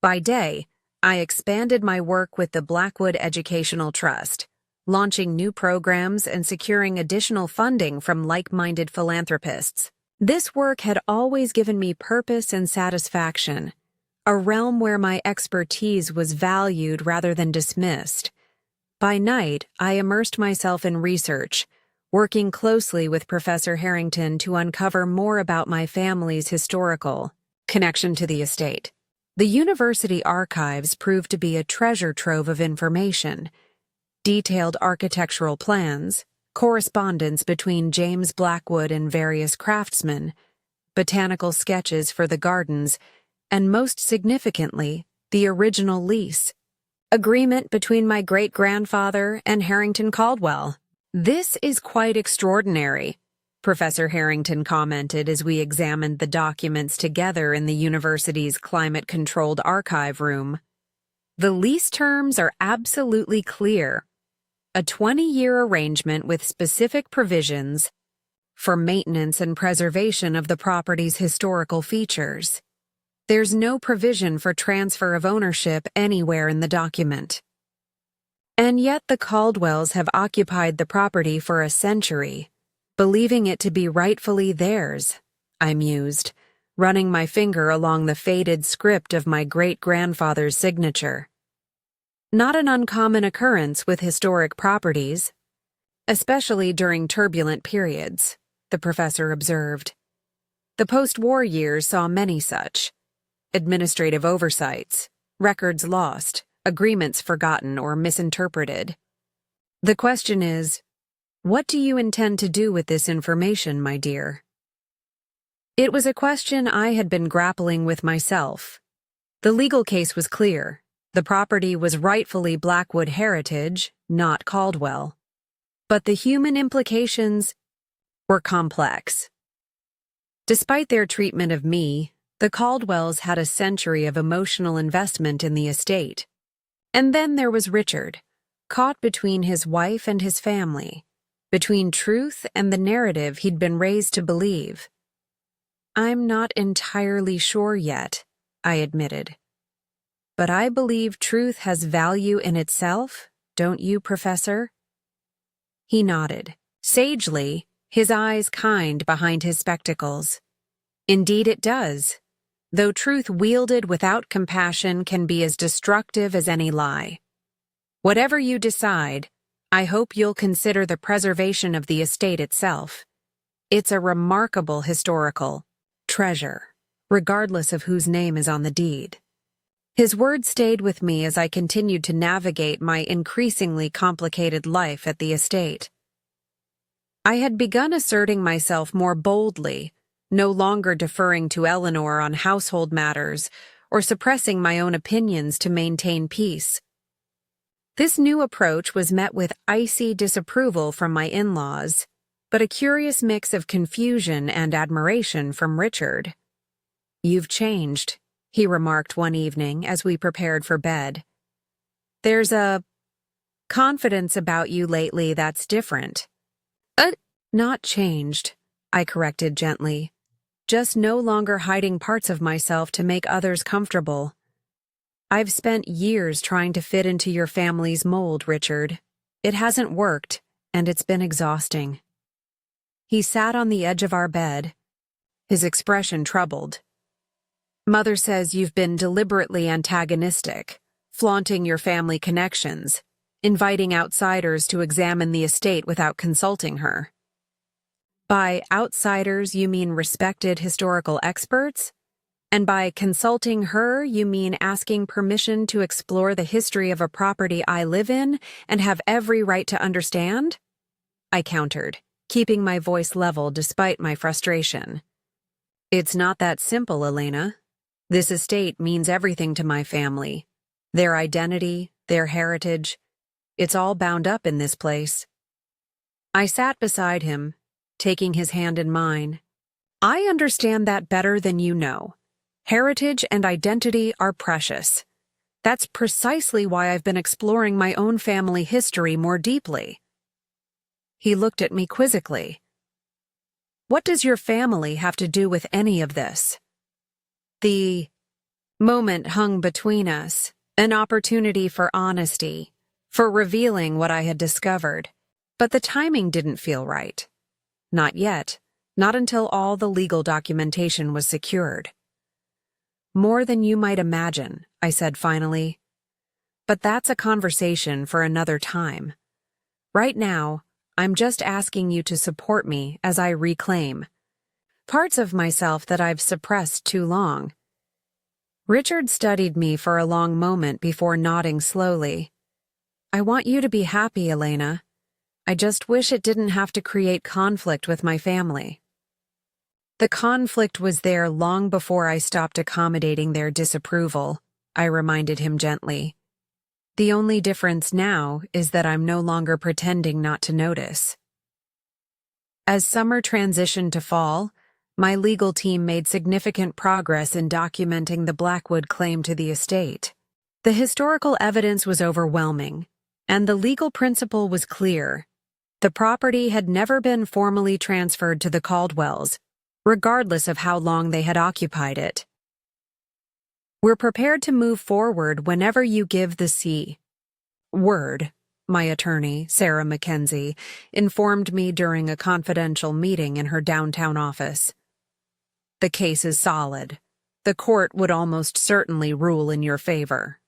Speaker 1: By day, I expanded my work with the Blackwood Educational Trust, launching new programs and securing additional funding from like-minded philanthropists. This work had always given me purpose and satisfaction, a realm where my expertise was valued rather than dismissed. By night, I immersed myself in research, working closely with Professor Harrington to uncover more about my family's historical connection to the estate. The university archives proved to be a treasure trove of information: detailed architectural plans, correspondence between James Blackwood and various craftsmen, botanical sketches for the gardens, and most significantly, the original lease. Agreement between my great-grandfather and Harrington Caldwell. This is quite extraordinary, Professor Harrington commented as we examined the documents together in the university's climate-controlled archive room. The lease terms are absolutely clear. A 20-year arrangement with specific provisions for maintenance and preservation of the property's historical features. There's no provision for transfer of ownership anywhere in the document. And yet the Caldwells have occupied the property for a century, believing it to be rightfully theirs, I mused, running my finger along the faded script of my great-grandfather's signature. Not an uncommon occurrence with historic properties, especially during turbulent periods, the professor observed. The post-war years saw many such. Administrative oversights, records lost, agreements forgotten or misinterpreted. The question is, what do you intend to do with this information, my dear? It was a question I had been grappling with myself. The legal case was clear. The property was rightfully Blackwood heritage, not Caldwell. But the human implications were complex. Despite their treatment of me, the Caldwells had a century of emotional investment in the estate. And then there was Richard, caught between his wife and his family, between truth and the narrative he'd been raised to believe. I'm not entirely sure yet, I admitted. But I believe truth has value in itself, don't you, Professor? He nodded, sagely, his eyes kind behind his spectacles. Indeed it does, though truth wielded without compassion can be as destructive as any lie. Whatever you decide, I hope you'll consider the preservation of the estate itself. It's a remarkable historical treasure, regardless of whose name is on the deed. His words stayed with me as I continued to navigate my increasingly complicated life at the estate. I had begun asserting myself more boldly, no longer deferring to Eleanor on household matters or suppressing my own opinions to maintain peace. This new approach was met with icy disapproval from my in-laws, but a curious mix of confusion and admiration from Richard. "You've changed," he remarked one evening as we prepared for bed. "There's a confidence about you lately that's different." Not changed," I corrected gently. "Just no longer hiding parts of myself to make others comfortable. I've spent years trying to fit into your family's mold, Richard. It hasn't worked, and it's been exhausting." He sat on the edge of our bed, his expression troubled. "Mother says you've been deliberately antagonistic, flaunting your family connections, inviting outsiders to examine the estate without consulting her." "By outsiders, you mean respected historical experts? And by consulting her, you mean asking permission to explore the history of a property I live in and have every right to understand?" I countered, keeping my voice level despite my frustration. "It's not that simple, Elena. This estate means everything to my family. Their identity, their heritage. It's all bound up in this place." I sat beside him, taking his hand in mine. "I understand that better than you know. Heritage and identity are precious. That's precisely why I've been exploring my own family history more deeply." He looked at me quizzically. "What does your family have to do with any of this?" The moment hung between us, an opportunity for honesty, for revealing what I had discovered, but the timing didn't feel right. Not yet, not until all the legal documentation was secured. "More than you might imagine," I said finally. "But that's a conversation for another time. Right now, I'm just asking you to support me as I reclaim parts of myself that I've suppressed too long." Richard studied me for a long moment before nodding slowly. "I want you to be happy, Elena. I just wish it didn't have to create conflict with my family." "The conflict was there long before I stopped accommodating their disapproval," I reminded him gently. The only difference now is that I'm no longer pretending not to notice. As summer transitioned to fall, my legal team made significant progress in documenting the Blackwood claim to the estate. The historical evidence was overwhelming, and the legal principle was clear. The property had never been formally transferred to the Caldwells, regardless of how long they had occupied it. We're prepared to move forward whenever you give the word, my attorney, Sarah Mackenzie, informed me during a confidential meeting in her downtown office. The case is solid. The court would almost certainly rule in your favor.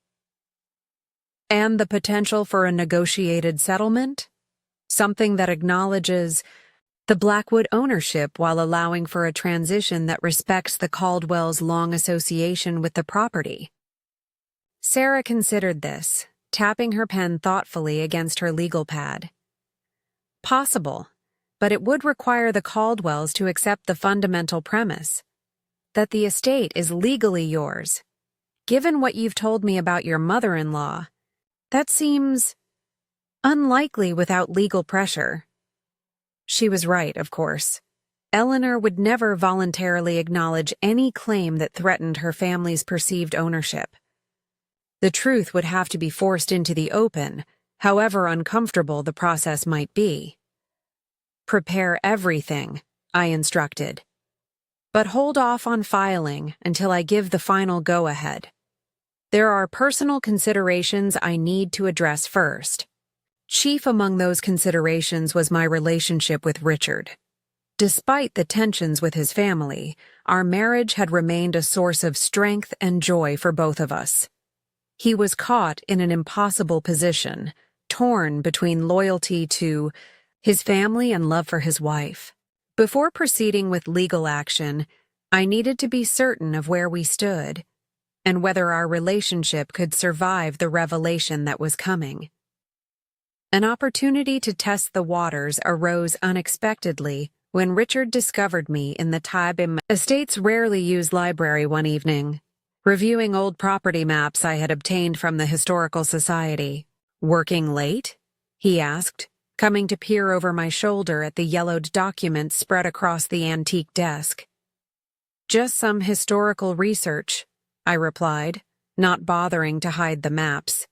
Speaker 1: And the potential for a negotiated settlement? Something that acknowledges the Blackwood ownership while allowing for a transition that respects the Caldwells' long association with the property. Sarah considered this, tapping her pen thoughtfully against her legal pad. Possible, but it would require the Caldwells to accept the fundamental premise that the estate is legally yours. Given what you've told me about your mother-in-law, that seems unlikely without legal pressure. She was right, of course. Eleanor would never voluntarily acknowledge any claim that threatened her family's perceived ownership. The truth would have to be forced into the open, however uncomfortable the process might be. Prepare everything, I instructed. But hold off on filing until I give the final go-ahead. There are personal considerations I need to address first. Chief among those considerations was my relationship with Richard. Despite the tensions with his family, our marriage had remained a source of strength and joy for both of us. He was caught in an impossible position, torn between loyalty to his family and love for his wife. Before proceeding with legal action, I needed to be certain of where we stood and whether our relationship could survive the revelation that was coming. An opportunity to test the waters arose unexpectedly when Richard discovered me in the Caldwell Estate's rarely used library one evening, reviewing old property maps I had obtained from the Historical Society. "Working late?" he asked, coming to peer over my shoulder at the yellowed documents spread across the antique desk. "Just some historical research," I replied, not bothering to hide the maps.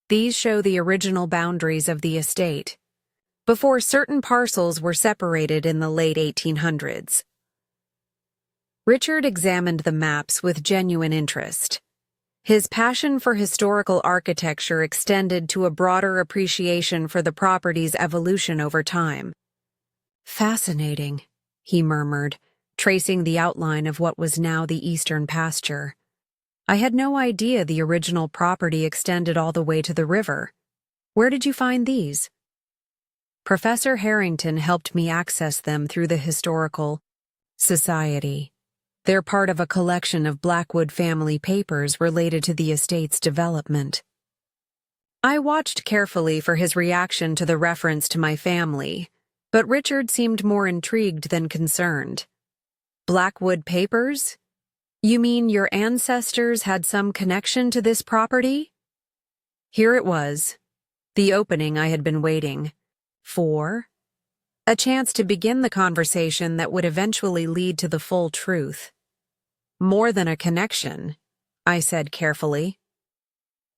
Speaker 1: These show the original boundaries of the estate, before certain parcels were separated in the late 1800s. Richard examined the maps with genuine interest. His passion for historical architecture extended to a broader appreciation for the property's evolution over time. "Fascinating," he murmured, tracing the outline of what was now the eastern pasture. "I had no idea the original property extended all the way to the river. Where did you find these?" Professor Harrington helped me access them through the Historical Society. They're part of a collection of Blackwood family papers related to the estate's development. I watched carefully for his reaction to the reference to my family, but Richard seemed more intrigued than concerned. "Blackwood papers? You mean your ancestors had some connection to this property?" Here it was, the opening I had been waiting for. A chance to begin the conversation that would eventually lead to the full truth. "More than a connection," I said carefully.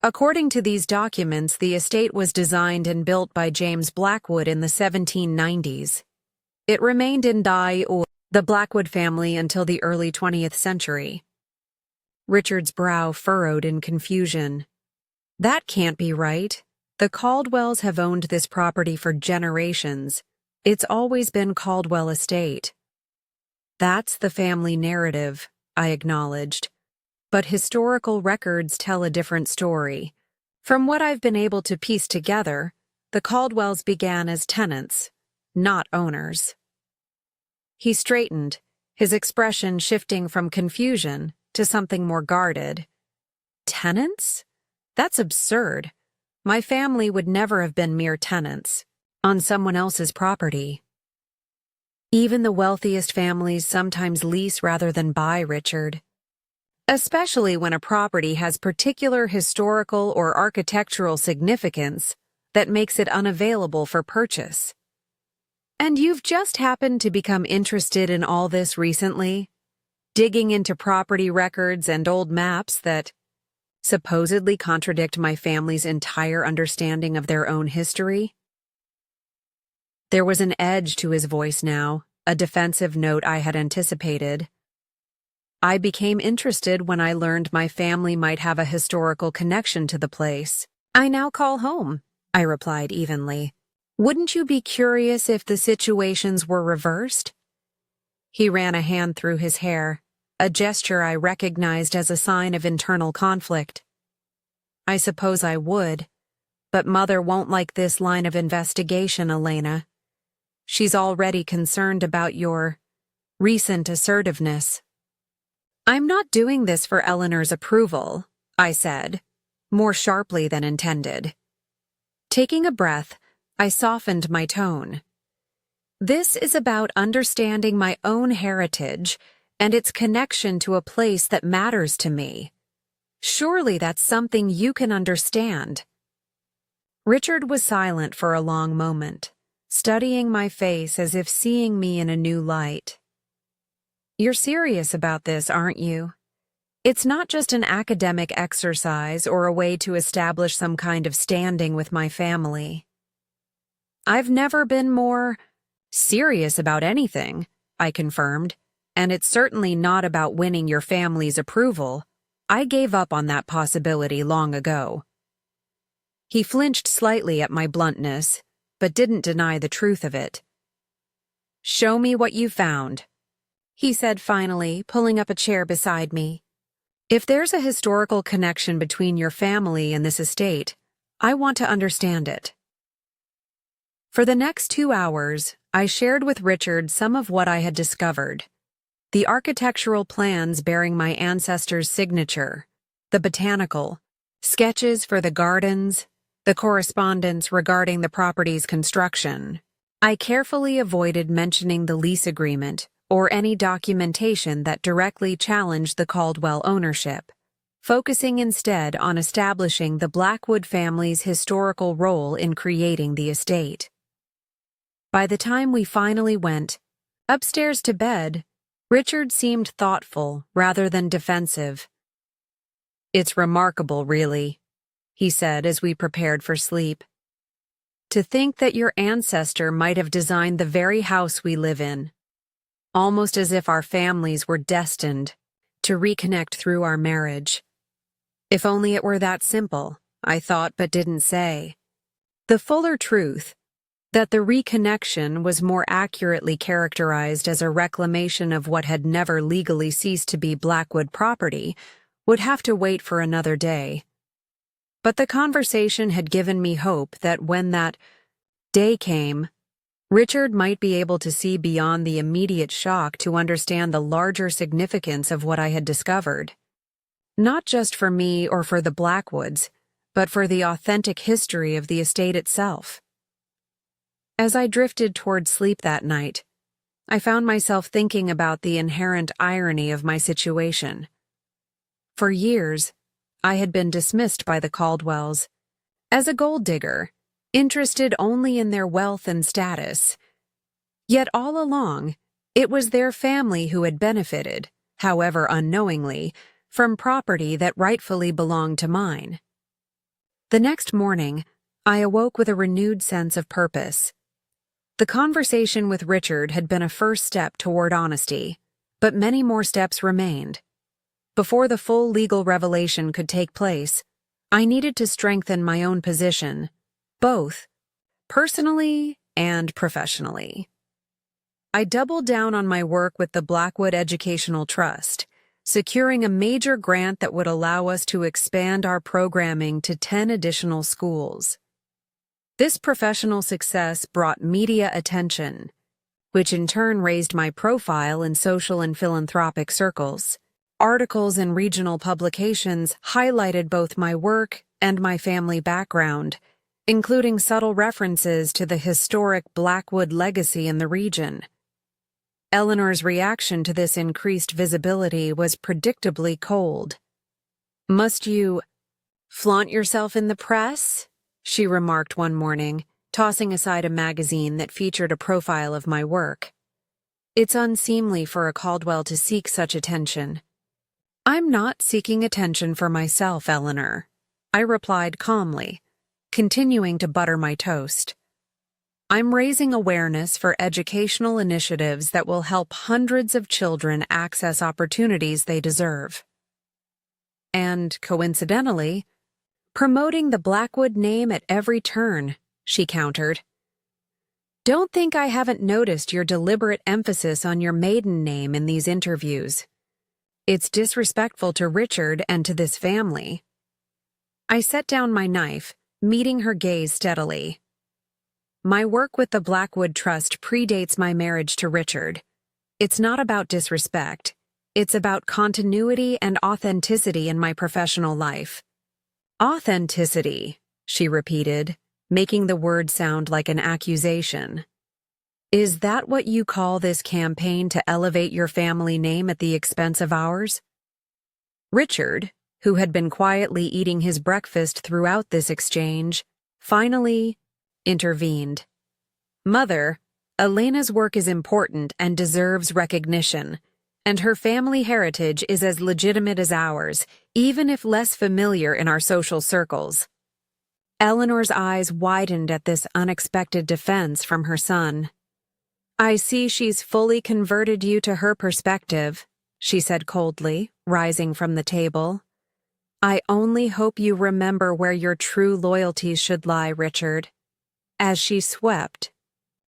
Speaker 1: "According to these documents, the estate was designed and built by James Blackwood in the 1790s. It remained in the Blackwood family until the early 20th century. Richard's brow furrowed in confusion. "That can't be right. The Caldwells have owned this property for generations. It's always been Caldwell Estate." "That's the family narrative," I acknowledged. "But historical records tell a different story. From what I've been able to piece together, the Caldwells began as tenants, not owners." He straightened, his expression shifting from confusion to something more guarded. "Tenants? That's absurd. My family would never have been mere tenants on someone else's property." "Even the wealthiest families sometimes lease rather than buy, Richard. especially when a property has particular historical or architectural significance that makes it unavailable for purchase. And you've just happened to become interested in all this recently, digging into property records and old maps that supposedly contradict my family's entire understanding of their own history? There was an edge to his voice now, a defensive note I had anticipated. I became interested when I learned my family might have a historical connection to the place I now call home, I replied evenly. Wouldn't you be curious if the situations were reversed? He ran a hand through his hair, a gesture I recognized as a sign of internal conflict. I suppose I would, but Mother won't like this line of investigation, Elena. She's already concerned about your recent assertiveness. I'm not doing this for Eleanor's approval, I said, more sharply than intended. Taking a breath, I softened my tone. This is about understanding my own heritage and its connection to a place that matters to me. Surely that's something you can understand. Richard was silent for a long moment, studying my face as if seeing me in a new light. You're serious about this, aren't you? It's not just an academic exercise or a way to establish some kind of standing with my family. I've never been more serious about anything, I confirmed, and it's certainly not about winning your family's approval. I gave up on that possibility long ago. He flinched slightly at my bluntness, but didn't deny the truth of it. Show me what you found, he said finally, pulling up a chair beside me. If there's a historical connection between your family and this estate, I want to understand it. For the next 2 hours, I shared with Richard some of what I had discovered. The architectural plans bearing my ancestors' signature, the botanical, sketches for the gardens, the correspondence regarding the property's construction. I carefully avoided mentioning the lease agreement or any documentation that directly challenged the Caldwell ownership, focusing instead on establishing the Blackwood family's historical role in creating the estate. By the time we finally went upstairs to bed, Richard seemed thoughtful rather than defensive. It's remarkable, really, he said as we prepared for sleep. To think that your ancestor might have designed the very house we live in, almost as if our families were destined to reconnect through our marriage. If only it were that simple, I thought but didn't say. The fuller truth, that the reconnection was more accurately characterized as a reclamation of what had never legally ceased to be Blackwood property, would have to wait for another day. But the conversation had given me hope that when that day came, Richard might be able to see beyond the immediate shock to understand the larger significance of what I had discovered. Not just for me or for the Blackwoods, but for the authentic history of the estate itself. As I drifted toward sleep that night, I found myself thinking about the inherent irony of my situation. For years, I had been dismissed by the Caldwells as a gold digger, interested only in their wealth and status. Yet all along, it was their family who had benefited, however unknowingly, from property that rightfully belonged to mine. The next morning, I awoke with a renewed sense of purpose. The conversation with Richard had been a first step toward honesty, but many more steps remained. Before the full legal revelation could take place, I needed to strengthen my own position, both personally and professionally. I doubled down on my work with the Blackwood Educational Trust, securing a major grant that would allow us to expand our programming to 10 additional schools. This professional success brought media attention, which in turn raised my profile in social and philanthropic circles. Articles in regional publications highlighted both my work and my family background, including subtle references to the historic Blackwood legacy in the region. Eleanor's reaction to this increased visibility was predictably cold. "Must you flaunt yourself in the press?" she remarked one morning, tossing aside a magazine that featured a profile of my work. "It's unseemly for a Caldwell to seek such attention." "I'm not seeking attention for myself, Eleanor," I replied calmly, continuing to butter my toast. "I'm raising awareness for educational initiatives that will help hundreds of children access opportunities they deserve. And, coincidentally, promoting the Blackwood name at every turn," she countered. "Don't think I haven't noticed your deliberate emphasis on your maiden name in these interviews. It's disrespectful to Richard and to this family." I set down my knife, meeting her gaze steadily. "My work with the Blackwood Trust predates my marriage to Richard. It's not about disrespect. It's about continuity and authenticity in my professional life." "Authenticity," she repeated, making the word sound like an accusation. "Is that what you call this campaign to elevate your family name at the expense of ours?" Richard, who had been quietly eating his breakfast throughout this exchange, finally intervened. "Mother, Elena's work is important and deserves recognition, and her family heritage is as legitimate as ours, even if less familiar in our social circles." Eleanor's eyes widened at this unexpected defense from her son. "I see she's fully converted you to her perspective," she said coldly, rising from the table. "I only hope you remember where your true loyalties should lie, Richard." As she swept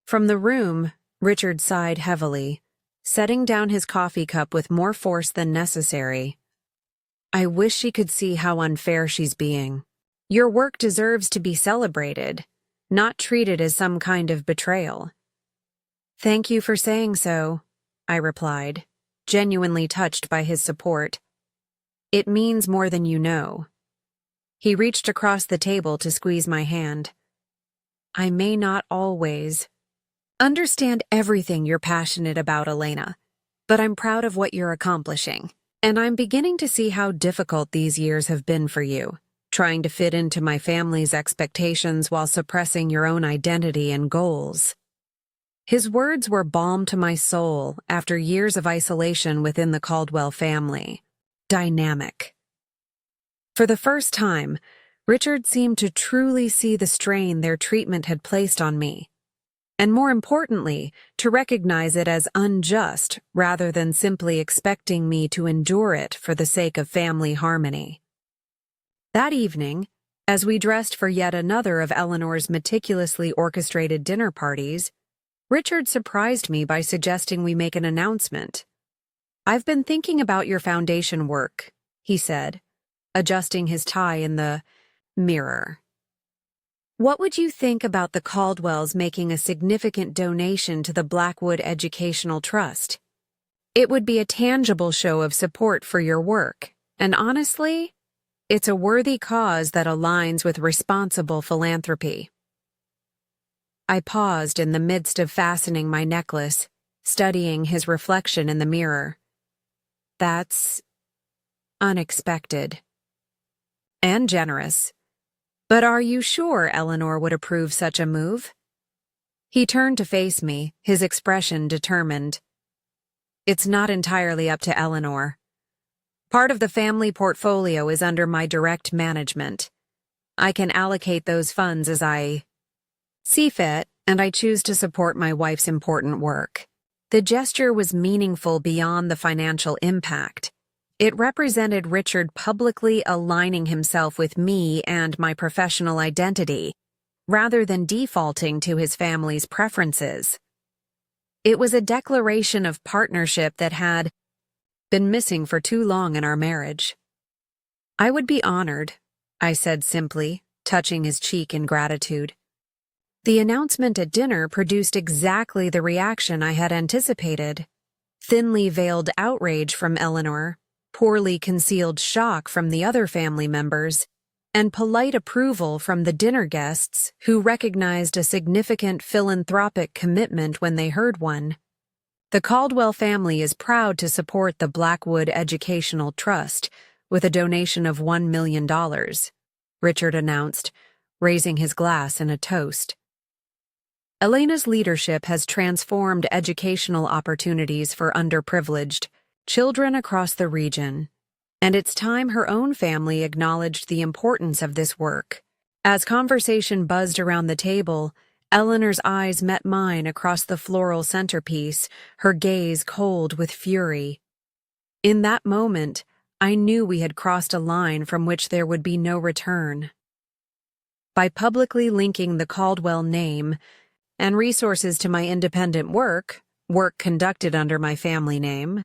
Speaker 1: from the room, Richard sighed heavily, setting down his coffee cup with more force than necessary. "I wish she could see how unfair she's being. Your work deserves to be celebrated, not treated as some kind of betrayal." "Thank you for saying so," I replied, genuinely touched by his support. "It means more than you know." He reached across the table to squeeze my hand. "I may not always understand everything you're passionate about, Elena, but I'm proud of what you're accomplishing, and I'm beginning to see how difficult these years have been for you, trying to fit into my family's expectations while suppressing your own identity and goals." His words were balm to my soul after years of isolation within the Caldwell family. Dynamic. For the first time, Richard seemed to truly see the strain their treatment had placed on me, and more importantly, to recognize it as unjust rather than simply expecting me to endure it for the sake of family harmony. That evening, as we dressed for yet another of Eleanor's meticulously orchestrated dinner parties, Richard surprised me by suggesting we make an announcement. "I've been thinking about your foundation work," he said, adjusting his tie in the mirror. "What would you think about the Caldwells making a significant donation to the Blackwood Educational Trust? It would be a tangible show of support for your work, and honestly, it's a worthy cause that aligns with responsible philanthropy." I paused in the midst of fastening my necklace, studying his reflection in the mirror. "That's unexpected. And generous. But are you sure Eleanor would approve such a move?" He turned to face me, his expression determined. "It's not entirely up to Eleanor. Part of the family portfolio is under my direct management. I can allocate those funds as I see fit, and I choose to support my wife's important work." The gesture was meaningful beyond the financial impact. It represented Richard publicly aligning himself with me and my professional identity, rather than defaulting to his family's preferences. It was a declaration of partnership that had been missing for too long in our marriage. "I would be honored," I said simply, touching his cheek in gratitude. The announcement at dinner produced exactly the reaction I had anticipated. Thinly veiled outrage from Eleanor, poorly concealed shock from the other family members, and polite approval from the dinner guests who recognized a significant philanthropic commitment when they heard one. The Caldwell family is proud to support the Blackwood Educational Trust with a donation of $1 million, Richard announced, raising his glass in a toast. Elena's leadership has transformed educational opportunities for underprivileged children across the region, and it's time her own family acknowledged the importance of this work. As conversation buzzed around the table, Eleanor's eyes met mine across the floral centerpiece, her gaze cold with fury. In that moment, I knew we had crossed a line from which there would be no return. By publicly linking the Caldwell name and resources to my independent work conducted under my family name,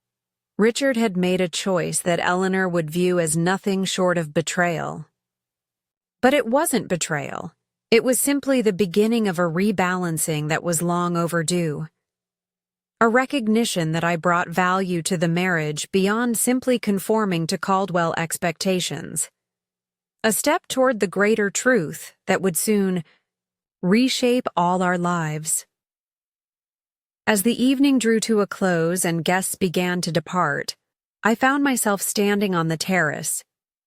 Speaker 1: Richard had made a choice that Eleanor would view as nothing short of betrayal. But it wasn't betrayal. It was simply the beginning of a rebalancing that was long overdue. A recognition that I brought value to the marriage beyond simply conforming to Caldwell expectations. A step toward the greater truth that would soon reshape all our lives. As the evening drew to a close and guests began to depart, I found myself standing on the terrace,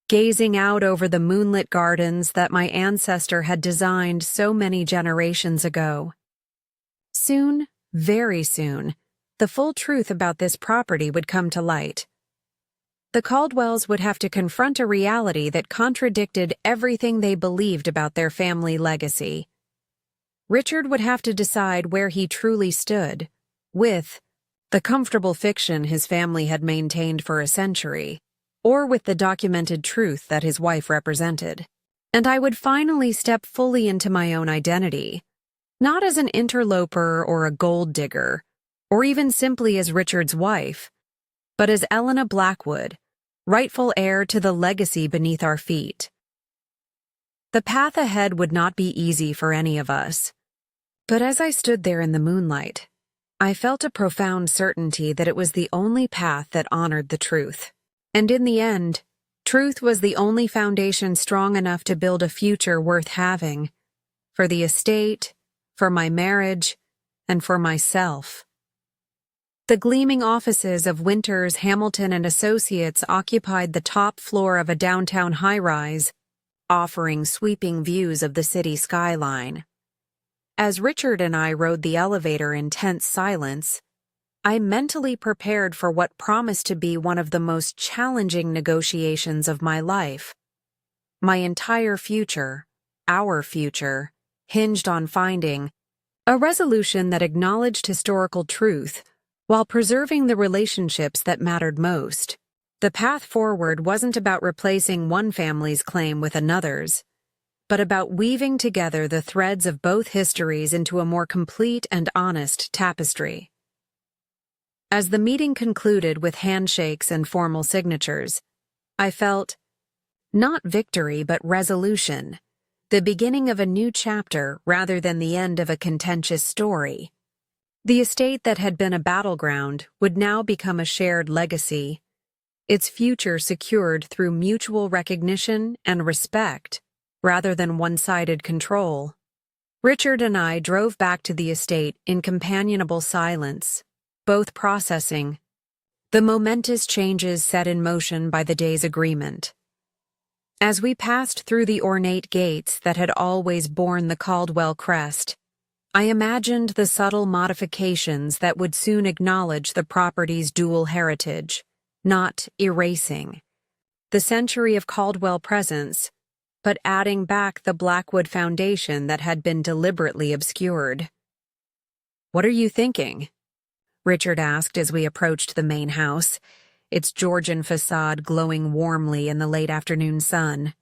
Speaker 1: gazing out over the moonlit gardens that my ancestor had designed so many generations ago. Soon, very soon, the full truth about this property would come to light. The Caldwells would have to confront a reality that contradicted everything they believed about their family legacy. Richard would have to decide where he truly stood, with the comfortable fiction his family had maintained for a century, or with the documented truth that his wife represented. And I would finally step fully into my own identity, not as an interloper or a gold digger, or even simply as Richard's wife, but as Elena Blackwood, rightful heir to the legacy beneath our feet. The path ahead would not be easy for any of us, but as I stood there in the moonlight, I felt a profound certainty that it was the only path that honored the truth. And in the end, truth was the only foundation strong enough to build a future worth having, for the estate, for my marriage, and for myself. The gleaming offices of Winters, Hamilton and Associates occupied the top floor of a downtown high-rise, offering sweeping views of the city skyline. As Richard and I rode the elevator in tense silence, I mentally prepared for what promised to be one of the most challenging negotiations of my life. My entire future, our future, hinged on finding a resolution that acknowledged historical truth while preserving the relationships that mattered most. The path forward wasn't about replacing one family's claim with another's, but about weaving together the threads of both histories into a more complete and honest tapestry. As the meeting concluded with handshakes and formal signatures, I felt not victory but resolution, the beginning of a new chapter rather than the end of a contentious story. The estate that had been a battleground would now become a shared legacy, its future secured through mutual recognition and respect rather than one-sided control. Richard and I drove back to the estate in companionable silence, both processing the momentous changes set in motion by the day's agreement. As we passed through the ornate gates that had always borne the Caldwell crest, I imagined the subtle modifications that would soon acknowledge the property's dual heritage, not erasing the century of Caldwell presence, but adding back the Blackwood foundation that had been deliberately obscured. "What are you thinking?" Richard asked as we approached the main house, its Georgian facade glowing warmly in the late afternoon sun.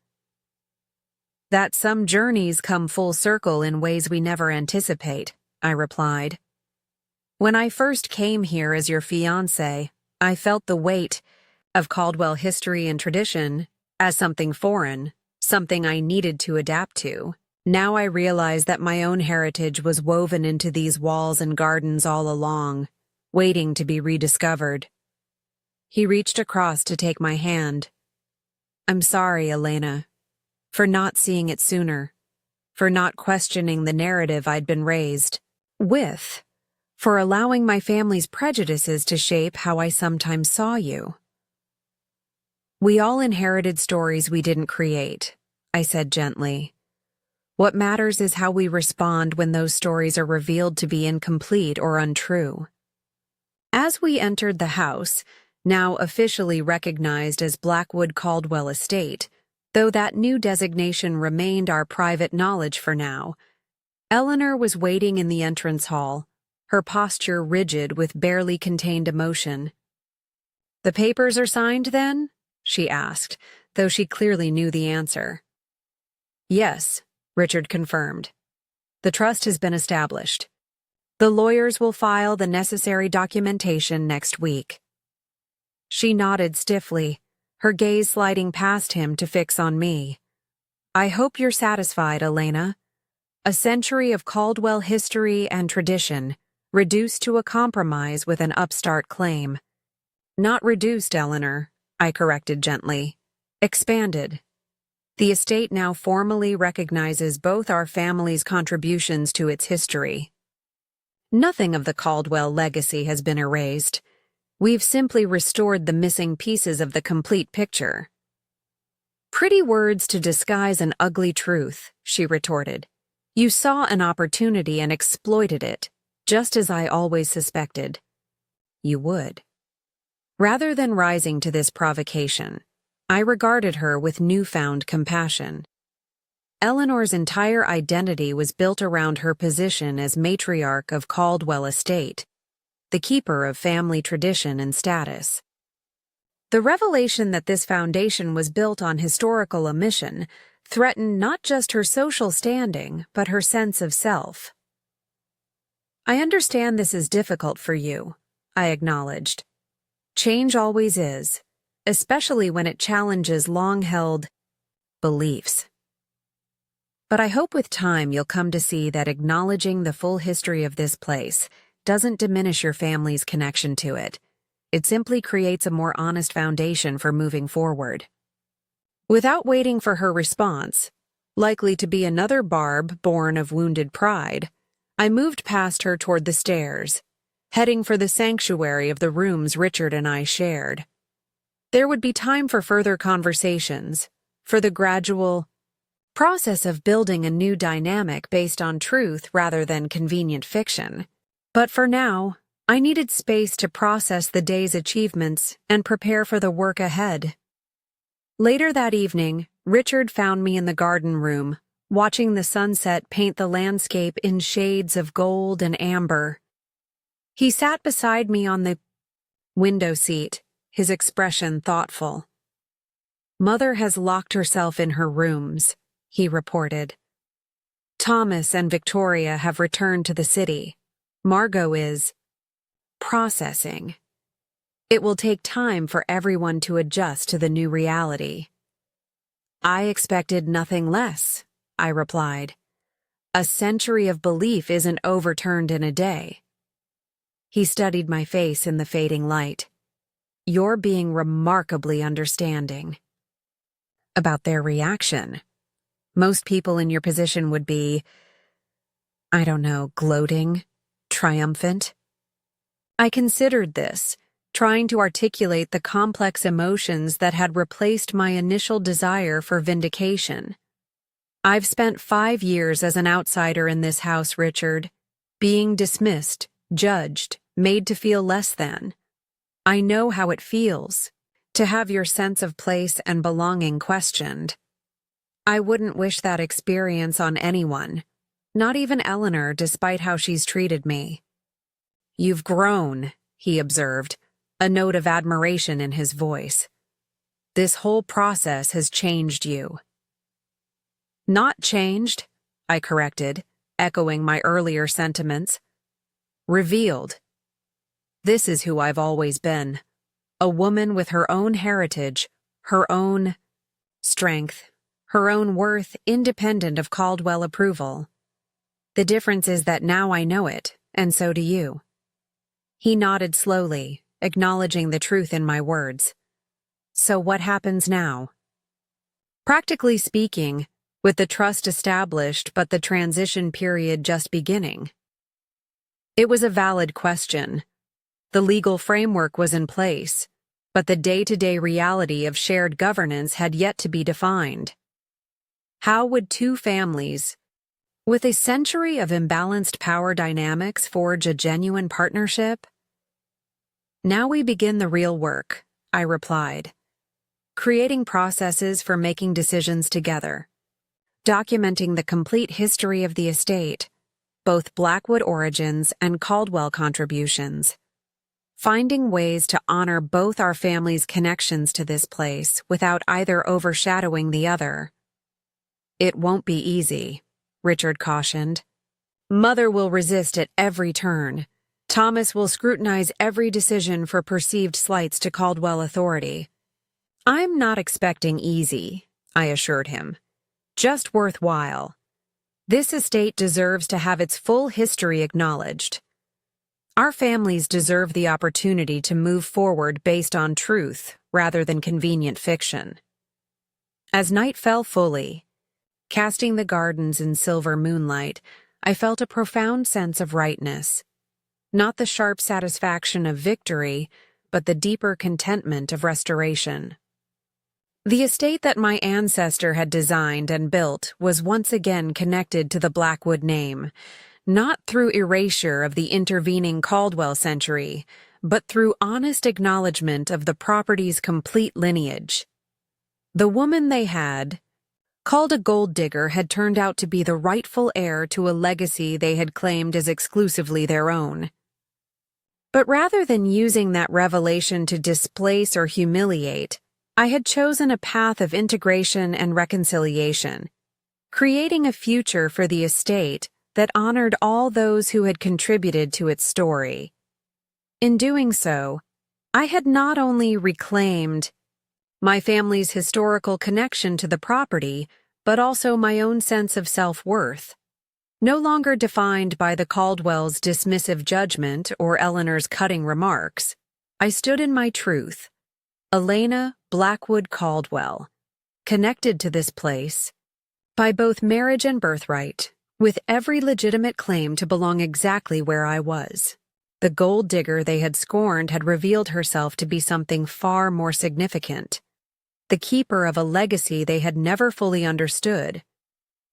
Speaker 1: "That some journeys come full circle in ways we never anticipate," I replied. "When I first came here as your fiancé, I felt the weight of Caldwell history and tradition as something foreign, something I needed to adapt to. Now I realize that my own heritage was woven into these walls and gardens all along, waiting to be rediscovered." He reached across to take my hand. "I'm sorry, Elena, for not seeing it sooner, for not questioning the narrative I'd been raised with, for allowing my family's prejudices to shape how I sometimes saw you. We all inherited stories we didn't create, I said gently. What matters is how we respond when those stories are revealed to be incomplete or untrue. As we entered the house, now officially recognized as Blackwood Caldwell Estate, though that new designation remained our private knowledge for now, Eleanor was waiting in the entrance hall, her posture rigid with barely contained emotion. "The papers are signed, then?" she asked, though she clearly knew the answer. "Yes," Richard confirmed. "The trust has been established. The lawyers will file the necessary documentation next week." She nodded stiffly, her gaze sliding past him to fix on me. "I hope you're satisfied, Elena. A century of Caldwell history and tradition, reduced to a compromise with an upstart claim." "Not reduced, Eleanor," I corrected gently. "Expanded. The estate now formally recognizes both our family's contributions to its history. Nothing of the Caldwell legacy has been erased. We've simply restored the missing pieces of the complete picture." "Pretty words to disguise an ugly truth," she retorted. "You saw an opportunity and exploited it, just as I always suspected you would." Rather than rising to this provocation, I regarded her with newfound compassion. Eleanor's entire identity was built around her position as matriarch of Caldwell Estate, the keeper of family tradition and status. The revelation that this foundation was built on historical omission threatened not just her social standing, but her sense of self. "I understand this is difficult for you," I acknowledged. "Change always is, especially when it challenges long-held beliefs. But I hope with time you'll come to see that acknowledging the full history of this place doesn't diminish your family's connection to it. It simply creates a more honest foundation for moving forward." Without waiting for her response, likely to be another barb born of wounded pride, I moved past her toward the stairs, heading for the sanctuary of the rooms Richard and I shared. There would be time for further conversations, for the gradual process of building a new dynamic based on truth rather than convenient fiction. But for now, I needed space to process the day's achievements and prepare for the work ahead. Later that evening, Richard found me in the garden room, watching the sunset paint the landscape in shades of gold and amber. He sat beside me on the window seat, his expression thoughtful. "Mother has locked herself in her rooms," he reported. "Thomas and Victoria have returned to the city. Margot is processing. It will take time for everyone to adjust to the new reality." "I expected nothing less," I replied. "A century of belief isn't overturned in a day." He studied my face in the fading light. "You're being remarkably understanding." "About their reaction. Most people in your position would be, I don't know, gloating, triumphant." I considered this, trying to articulate the complex emotions that had replaced my initial desire for vindication. "I've spent 5 years as an outsider in this house, Richard, being dismissed, judged, made to feel less than. I know how it feels to have your sense of place and belonging questioned. I wouldn't wish that experience on anyone, not even Eleanor, despite how she's treated me." "You've grown," he observed, a note of admiration in his voice. "This whole process has changed you." "Not changed," I corrected, echoing my earlier sentiments. "Revealed. This is who I've always been. A woman with her own heritage, her own strength, her own worth independent of Caldwell approval. The difference is that now I know it, and so do you." He nodded slowly, acknowledging the truth in my words. "So what happens now?" "Practically speaking, with the trust established but the transition period just beginning, It was a valid question. The legal framework was in place, but the day-to-day reality of shared governance had yet to be defined. How would two families, with a century of imbalanced power dynamics, forge a genuine partnership? Now we begin the real work, I replied. Creating processes for making decisions together. Documenting the complete history of the estate, both Blackwood origins and Caldwell contributions. Finding ways to honor both our families' connections to this place without either overshadowing the other. It won't be easy, Richard cautioned. Mother will resist at every turn. Thomas will scrutinize every decision for perceived slights to Caldwell authority. I'm not expecting easy, I assured him. Just worthwhile. This estate deserves to have its full history acknowledged. Our families deserve the opportunity to move forward based on truth rather than convenient fiction. As night fell fully, casting the gardens in silver moonlight, I felt a profound sense of rightness. Not the sharp satisfaction of victory, but the deeper contentment of restoration. The estate that my ancestor had designed and built was once again connected to the Blackwood name, not through erasure of the intervening Caldwell century, but through honest acknowledgement of the property's complete lineage. The woman they had, called a gold digger, had turned out to be the rightful heir to a legacy they had claimed as exclusively their own. But rather than using that revelation to displace or humiliate, I had chosen a path of integration and reconciliation, creating a future for the estate that honored all those who had contributed to its story. In doing so, I had not only reclaimed my family's historical connection to the property, but also my own sense of self-worth. No longer defined by the Caldwells' dismissive judgment or Eleanor's cutting remarks, I stood in my truth. Elena Blackwood Caldwell, connected to this place by both marriage and birthright, with every legitimate claim to belong exactly where I was. The gold digger they had scorned had revealed herself to be something far more significant, the keeper of a legacy they had never fully understood,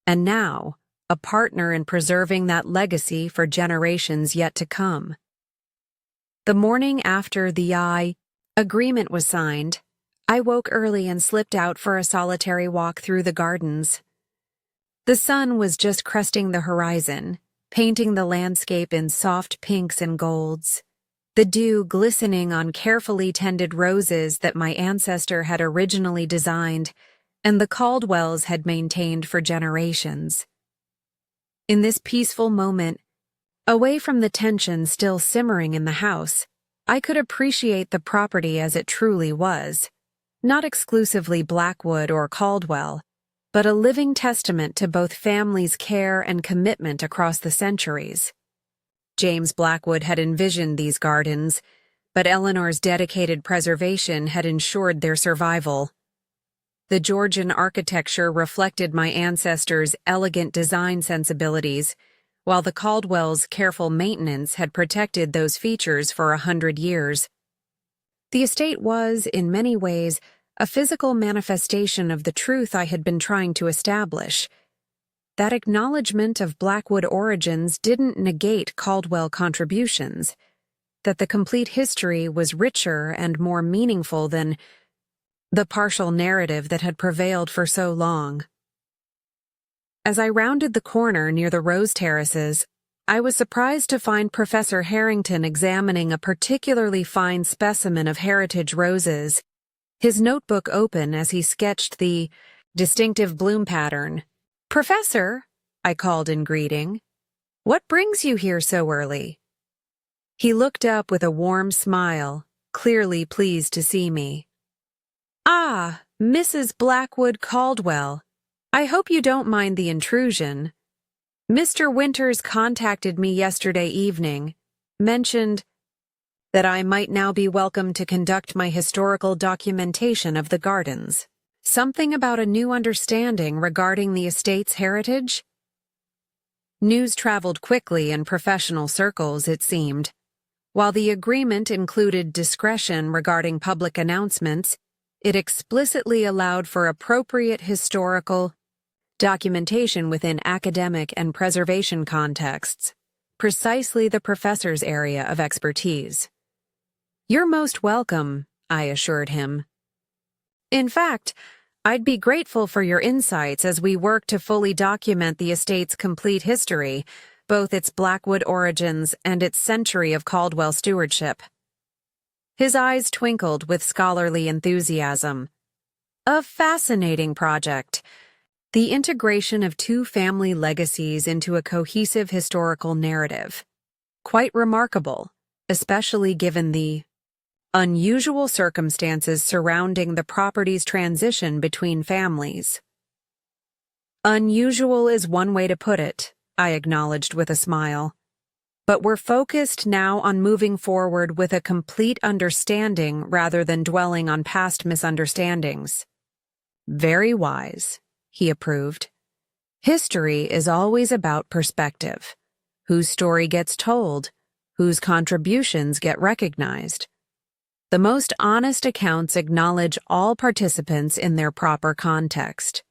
Speaker 1: and now a partner in preserving that legacy for generations yet to come. The morning after the agreement was signed, I woke early and slipped out for a solitary walk through the gardens. The sun was just cresting the horizon, painting the landscape in soft pinks and golds, the dew glistening on carefully tended roses that my ancestor had originally designed and the Caldwells had maintained for generations. In this peaceful moment, away from the tension still simmering in the house, I could appreciate the property as it truly was, not exclusively Blackwood or Caldwell, but a living testament to both families' care and commitment across the centuries. James Blackwood had envisioned these gardens, but Eleanor's dedicated preservation had ensured their survival. The Georgian architecture reflected my ancestors' elegant design sensibilities, while the Caldwells' careful maintenance had protected those features for 100 years. The estate was, in many ways, a physical manifestation of the truth I had been trying to establish. That acknowledgement of Blackwood origins didn't negate Caldwell contributions, that the complete history was richer and more meaningful than the partial narrative that had prevailed for so long. As I rounded the corner near the rose terraces, I was surprised to find Professor Harrington examining a particularly fine specimen of heritage roses, his notebook open as he sketched the distinctive bloom pattern. "Professor," I called in greeting, "what brings you here so early?" He looked up with a warm smile, clearly pleased to see me. "Ah, Mrs. Blackwood Caldwell. I hope you don't mind the intrusion. Mr. Winters contacted me yesterday evening, mentioned that I might now be welcome to conduct my historical documentation of the gardens. Something about a new understanding regarding the estate's heritage?" News traveled quickly in professional circles, it seemed. While the agreement included discretion regarding public announcements, it explicitly allowed for appropriate historical documentation within academic and preservation contexts, precisely the professor's area of expertise. "You're most welcome," I assured him. "In fact, I'd be grateful for your insights as we work to fully document the estate's complete history, both its Blackwood origins and its century of Caldwell stewardship." His eyes twinkled with scholarly enthusiasm. "A fascinating project. The integration of two family legacies into a cohesive historical narrative. Quite remarkable, especially given the unusual circumstances surrounding the property's transition between families." "Unusual is one way to put it," I acknowledged with a smile. "But we're focused now on moving forward with a complete understanding rather than dwelling on past misunderstandings." "Very wise," he approved. "History is always about perspective. Whose story gets told, whose contributions get recognized. The most honest accounts acknowledge all participants in their proper context."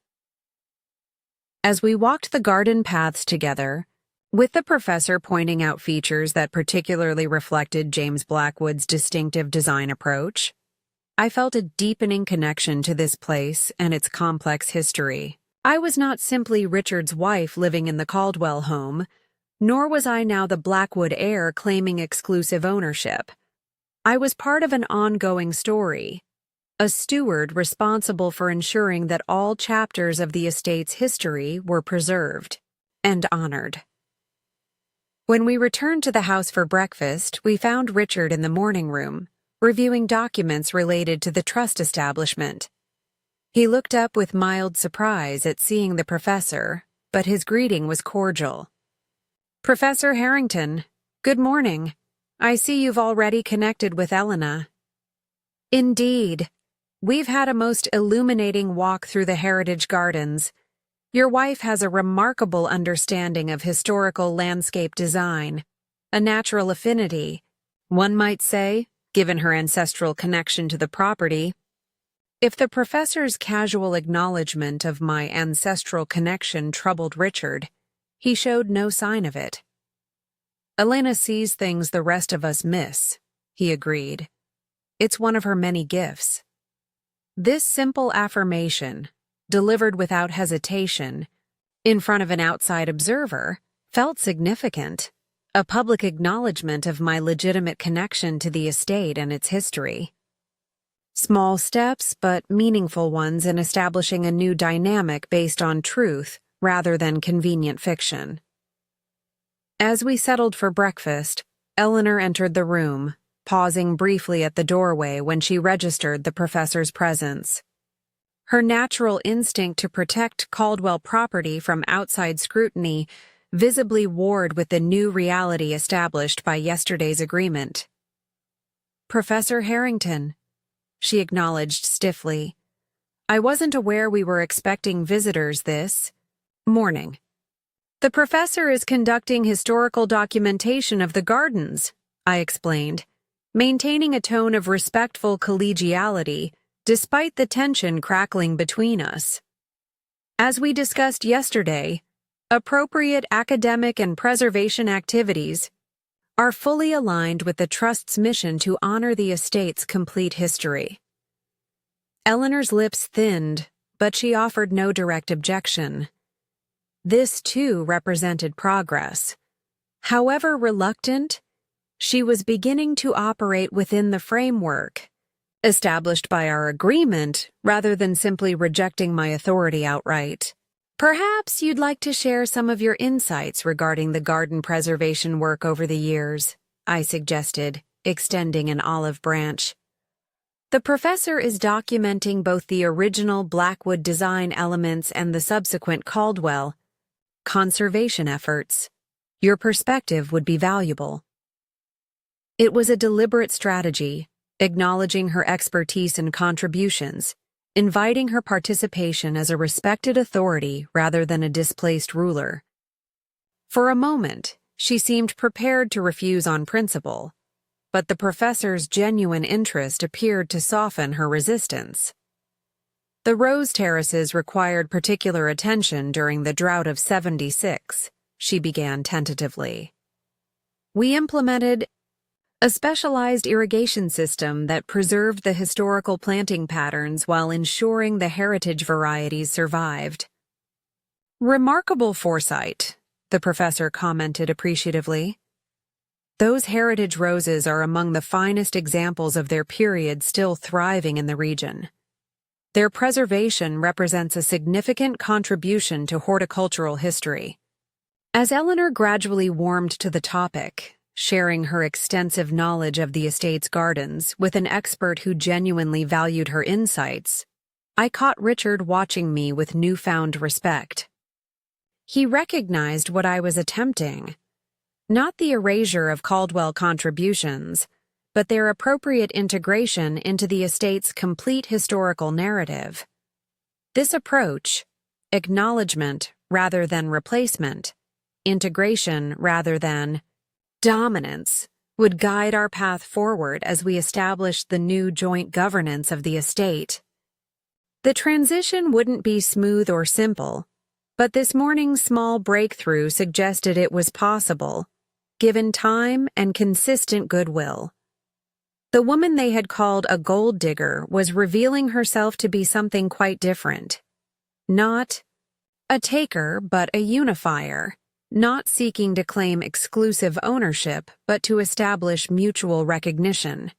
Speaker 1: As we walked the garden paths together, with the professor pointing out features that particularly reflected James Blackwood's distinctive design approach, I felt a deepening connection to this place and its complex history. I was not simply Richard's wife living in the Caldwell home, nor was I now the Blackwood heir claiming exclusive ownership. I was part of an ongoing story, a steward responsible for ensuring that all chapters of the estate's history were preserved and honored. When we returned to the house for breakfast, we found Richard in the morning room, reviewing documents related to the trust establishment. He looked up with mild surprise at seeing the professor, but his greeting was cordial. "Professor Harrington, good morning. I see you've already connected with Elena." "Indeed. We've had a most illuminating walk through the Heritage Gardens. Your wife has a remarkable understanding of historical landscape design, a natural affinity, one might say, given her ancestral connection to the property." If the professor's casual acknowledgement of my ancestral connection troubled Richard, he showed no sign of it. "Elena sees things the rest of us miss," he agreed. "It's one of her many gifts." This simple affirmation, delivered without hesitation, in front of an outside observer, felt significant, a public acknowledgement of my legitimate connection to the estate and its history. Small steps, but meaningful ones in establishing a new dynamic based on truth rather than convenient fiction. As we settled for breakfast, Eleanor entered the room, pausing briefly at the doorway when she registered the professor's presence. Her natural instinct to protect Caldwell property from outside scrutiny visibly warred with the new reality established by yesterday's agreement. "Professor Harrington," she acknowledged stiffly. "I wasn't aware we were expecting visitors this morning." "The professor is conducting historical documentation of the gardens," I explained, maintaining a tone of respectful collegiality despite the tension crackling between us. "As we discussed yesterday, appropriate academic and preservation activities are fully aligned with the Trust's mission to honor the estate's complete history." Eleanor's lips thinned, but she offered no direct objection. This, too, represented progress. However reluctant, she was beginning to operate within the framework established by our agreement rather than simply rejecting my authority outright. "Perhaps you'd like to share some of your insights regarding the garden preservation work over the years," I suggested, extending an olive branch. "The professor is documenting both the original Blackwood design elements and the subsequent Caldwell conservation efforts. Your perspective would be valuable." It was a deliberate strategy, acknowledging her expertise and contributions, inviting her participation as a respected authority rather than a displaced ruler. For a moment, she seemed prepared to refuse on principle, but the professor's genuine interest appeared to soften her resistance. The rose terraces required particular attention during the drought of '76, she began tentatively. We implemented a specialized irrigation system that preserved the historical planting patterns while ensuring the heritage varieties survived. Remarkable foresight, the professor commented appreciatively. Those heritage roses are among the finest examples of their period still thriving in the region. Their preservation represents a significant contribution to horticultural history. As Eleanor gradually warmed to the topic, sharing her extensive knowledge of the estate's gardens with an expert who genuinely valued her insights, I caught Richard watching me with newfound respect. He recognized what I was attempting. Not the erasure of Caldwell contributions, but their appropriate integration into the estate's complete historical narrative. This approach, acknowledgement rather than replacement, integration rather than dominance, would guide our path forward as we established the new joint governance of the estate. The transition wouldn't be smooth or simple, but this morning's small breakthrough suggested it was possible, given time and consistent goodwill. The woman they had called a gold digger was revealing herself to be something quite different. Not a taker, but a unifier, not seeking to claim exclusive ownership, but to establish mutual recognition.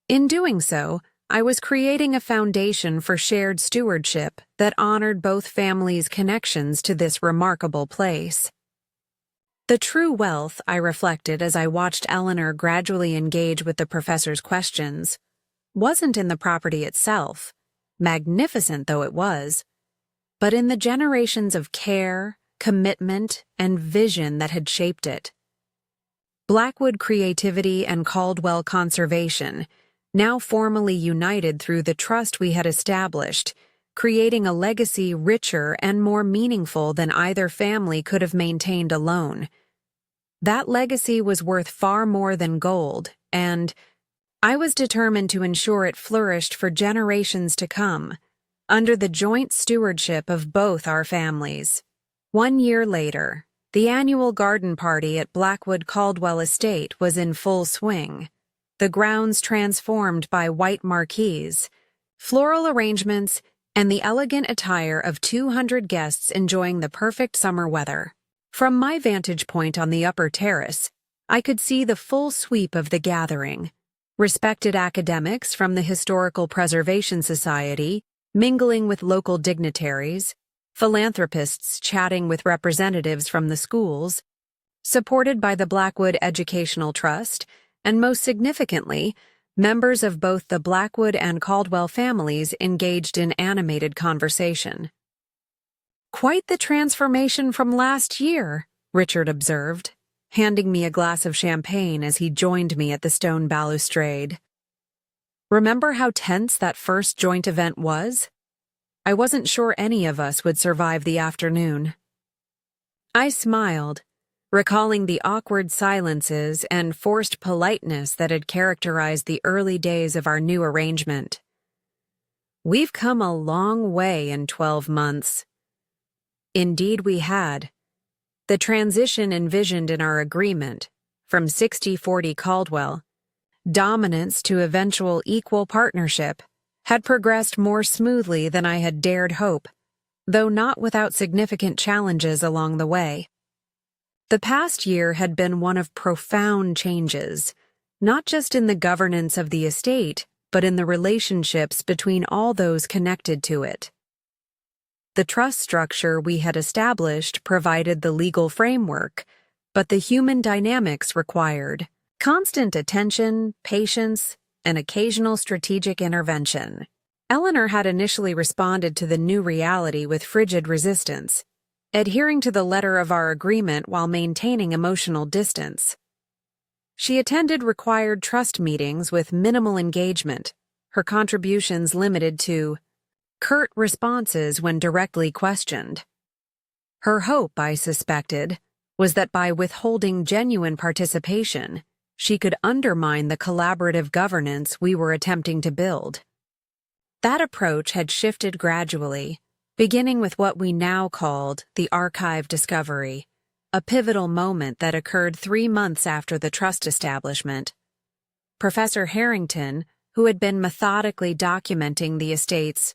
Speaker 1: In doing so, I was creating a foundation for shared stewardship that honored both families' connections to this remarkable place. The true wealth, I reflected as I watched Eleanor gradually engage with the professor's questions, wasn't in the property itself, magnificent though it was, but in the generations of care, commitment, and vision that had shaped it. Blackwood creativity and Caldwell conservation, now formally united through the trust we had established, creating a legacy richer and more meaningful than either family could have maintained alone. That legacy was worth far more than gold, and I was determined to ensure it flourished for generations to come, under the joint stewardship of both our families. 1 year later, the annual garden party at Blackwood Caldwell Estate was in full swing, the grounds transformed by white marquees, floral arrangements, and the elegant attire of 200 guests enjoying the perfect summer weather. From my vantage point on the upper terrace, I could see the full sweep of the gathering. Respected academics from the Historical Preservation Society mingling with local dignitaries, philanthropists chatting with representatives from the schools, supported by the Blackwood Educational Trust, and most significantly, members of both the Blackwood and Caldwell families engaged in animated conversation. "Quite the transformation from last year," Richard observed, handing me a glass of champagne as he joined me at the stone balustrade. "Remember how tense that first joint event was? I wasn't sure any of us would survive the afternoon." I smiled, recalling the awkward silences and forced politeness that had characterized the early days of our new arrangement. "We've come a long way in 12 months. Indeed we had. The transition envisioned in our agreement, from 60-40 Caldwell, dominance to eventual equal partnership, had progressed more smoothly than I had dared hope, though not without significant challenges along the way. The past year had been one of profound changes, not just in the governance of the estate, but in the relationships between all those connected to it. The trust structure we had established provided the legal framework, but the human dynamics required constant attention, patience, and occasional strategic intervention. Eleanor had initially responded to the new reality with frigid resistance, adhering to the letter of our agreement while maintaining emotional distance. She attended required trust meetings with minimal engagement, her contributions limited to curt responses when directly questioned. Her hope, I suspected, was that by withholding genuine participation, she could undermine the collaborative governance we were attempting to build. That approach had shifted gradually, beginning with what we now called the archive discovery, a pivotal moment that occurred 3 months after the trust establishment. Professor Harrington, who had been methodically documenting the estate's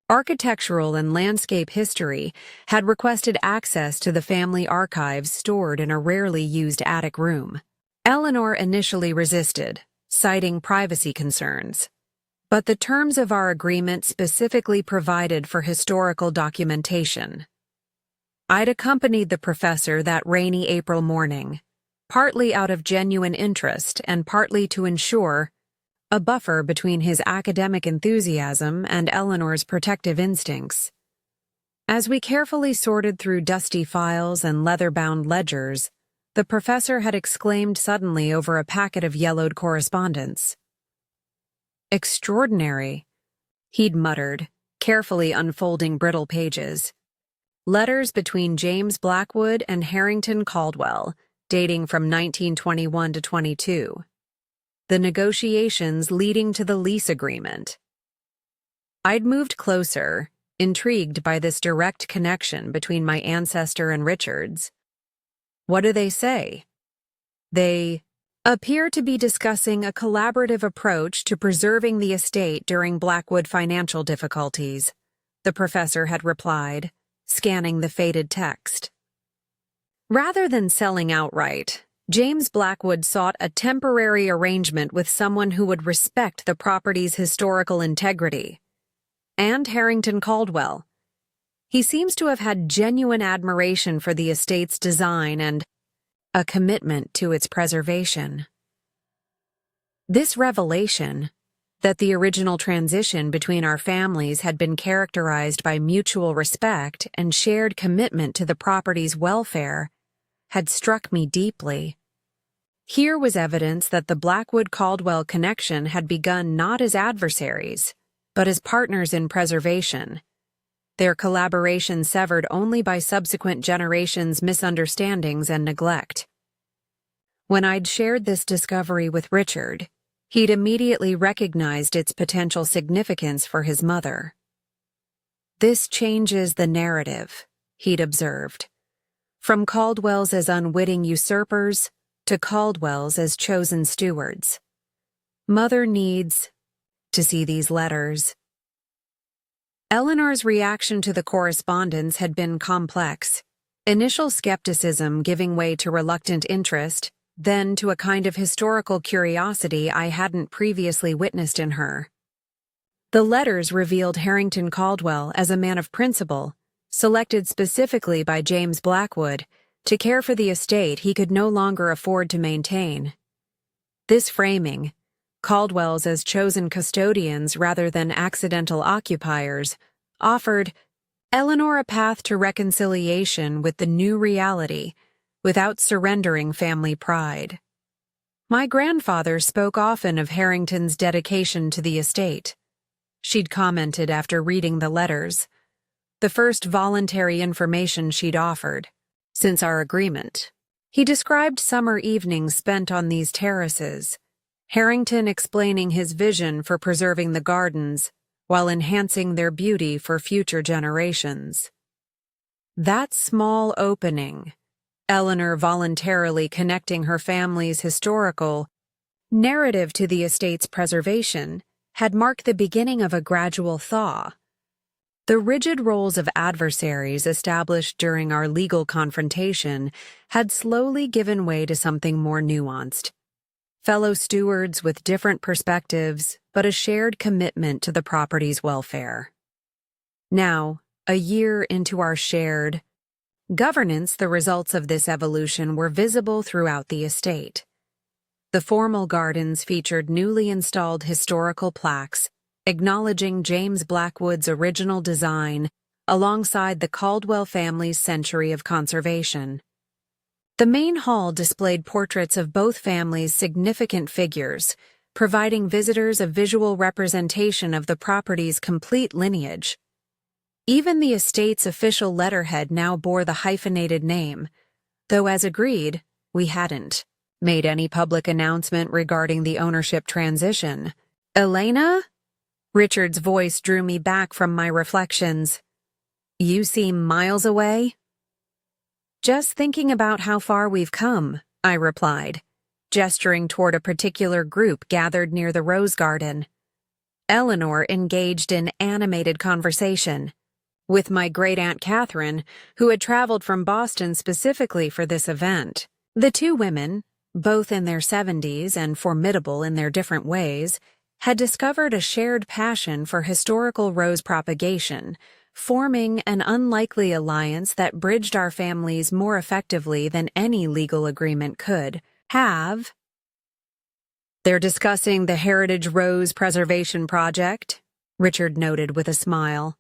Speaker 1: architectural and landscape history, had requested access to the family archives stored in a rarely used attic room. Eleanor initially resisted, citing privacy concerns. But the terms of our agreement specifically provided for historical documentation. I'd accompanied the professor that rainy April morning, partly out of genuine interest and partly to ensure a buffer between his academic enthusiasm and Eleanor's protective instincts. As we carefully sorted through dusty files and leather-bound ledgers, the professor had exclaimed suddenly over a packet of yellowed correspondence. "Extraordinary," he'd muttered, carefully unfolding brittle pages. Letters between James Blackwood and Harrington Caldwell, dating from 1921 to 22. The negotiations leading to the lease agreement. I'd moved closer, intrigued by this direct connection between my ancestor and Richard's. What do they say? They appear to be discussing a collaborative approach to preserving the estate during Blackwood financial difficulties, the professor had replied, scanning the faded text. Rather than selling outright, James Blackwood sought a temporary arrangement with someone who would respect the property's historical integrity. And Harrington Caldwell. He seems to have had genuine admiration for the estate's design and a commitment to its preservation. This revelation, that the original transition between our families had been characterized by mutual respect and shared commitment to the property's welfare, had struck me deeply. Here was evidence that the Blackwood-Caldwell connection had begun not as adversaries, but as partners in preservation, their collaboration severed only by subsequent generations' misunderstandings and neglect. When I'd shared this discovery with Richard, he'd immediately recognized its potential significance for his mother. "This changes the narrative," he'd observed. "From Caldwells as unwitting usurpers to Caldwells as chosen stewards. Mother needs to see these letters." Eleanor's reaction to the correspondence had been complex. Initial skepticism giving way to reluctant interest, then to a kind of historical curiosity I hadn't previously witnessed in her. The letters revealed Harrington Caldwell as a man of principle, selected specifically by James Blackwood to care for the estate he could no longer afford to maintain. This framing, Caldwells as chosen custodians rather than accidental occupiers, offered Eleanor a path to reconciliation with the new reality without surrendering family pride. My grandfather spoke often of Harrington's dedication to the estate. She'd commented after reading the letters, the first voluntary information she'd offered since our agreement. He described summer evenings spent on these terraces, Harrington explaining his vision for preserving the gardens while enhancing their beauty for future generations. That small opening, Eleanor voluntarily connecting her family's historical narrative to the estate's preservation, had marked the beginning of a gradual thaw. The rigid roles of adversaries established during our legal confrontation had slowly given way to something more nuanced. Fellow stewards with different perspectives, but a shared commitment to the property's welfare. Now, a year into our shared governance, the results of this evolution were visible throughout the estate. The formal gardens featured newly installed historical plaques acknowledging James Blackwood's original design alongside the Caldwell family's century of conservation. The main hall displayed portraits of both families' significant figures, providing visitors a visual representation of the property's complete lineage. Even the estate's official letterhead now bore the hyphenated name, though as agreed, we hadn't made any public announcement regarding the ownership transition. Elena? Richard's voice drew me back from my reflections. You seem miles away? Just thinking about how far we've come, I replied, gesturing toward a particular group gathered near the rose garden. Eleanor engaged in animated conversation with my great-aunt Catherine, who had traveled from Boston specifically for this event. The two women, both in their 70s and formidable in their different ways, had discovered a shared passion for historical rose propagation, forming an unlikely alliance that bridged our families more effectively than any legal agreement could have. They're discussing the Heritage Rose Preservation Project, Richard noted with a smile.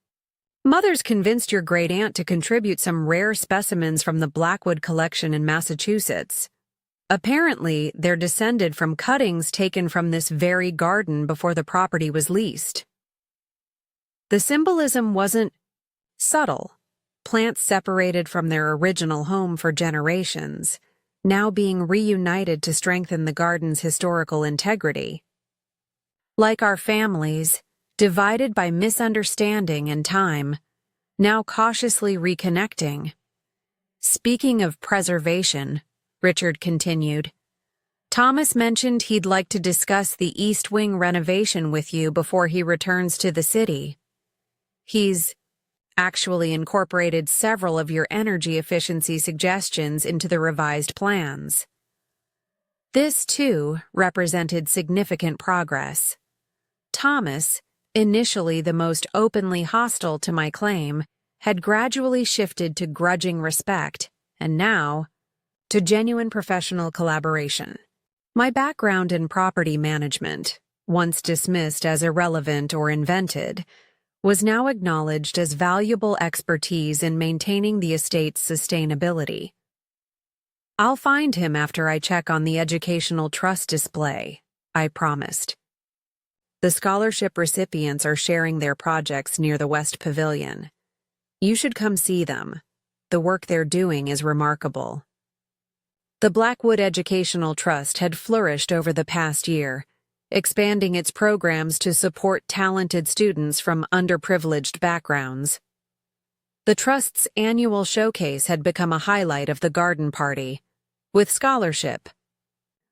Speaker 1: Mother's convinced your great-aunt to contribute some rare specimens from the Blackwood collection in Massachusetts. Apparently, they're descended from cuttings taken from this very garden before the property was leased. The symbolism wasn't subtle. Plants separated from their original home for generations, now being reunited to strengthen the garden's historical integrity. Like our families, divided by misunderstanding and time, now cautiously reconnecting. Speaking of preservation, Richard continued, Thomas mentioned he'd like to discuss the East Wing renovation with you before he returns to the city. He's actually incorporated several of your energy efficiency suggestions into the revised plans. This, too, represented significant progress. Thomas, initially the most openly hostile to my claim, had gradually shifted to grudging respect, and now, to genuine professional collaboration. My background in property management, once dismissed as irrelevant or invented, was now acknowledged as valuable expertise in maintaining the estate's sustainability. I'll find him after I check on the educational trust display, I promised. The scholarship recipients are sharing their projects near the West Pavilion. You should come see them. The work they're doing is remarkable. The Blackwood Educational Trust had flourished over the past year, expanding its programs to support talented students from underprivileged backgrounds. The Trust's annual showcase had become a highlight of the garden party, with scholarship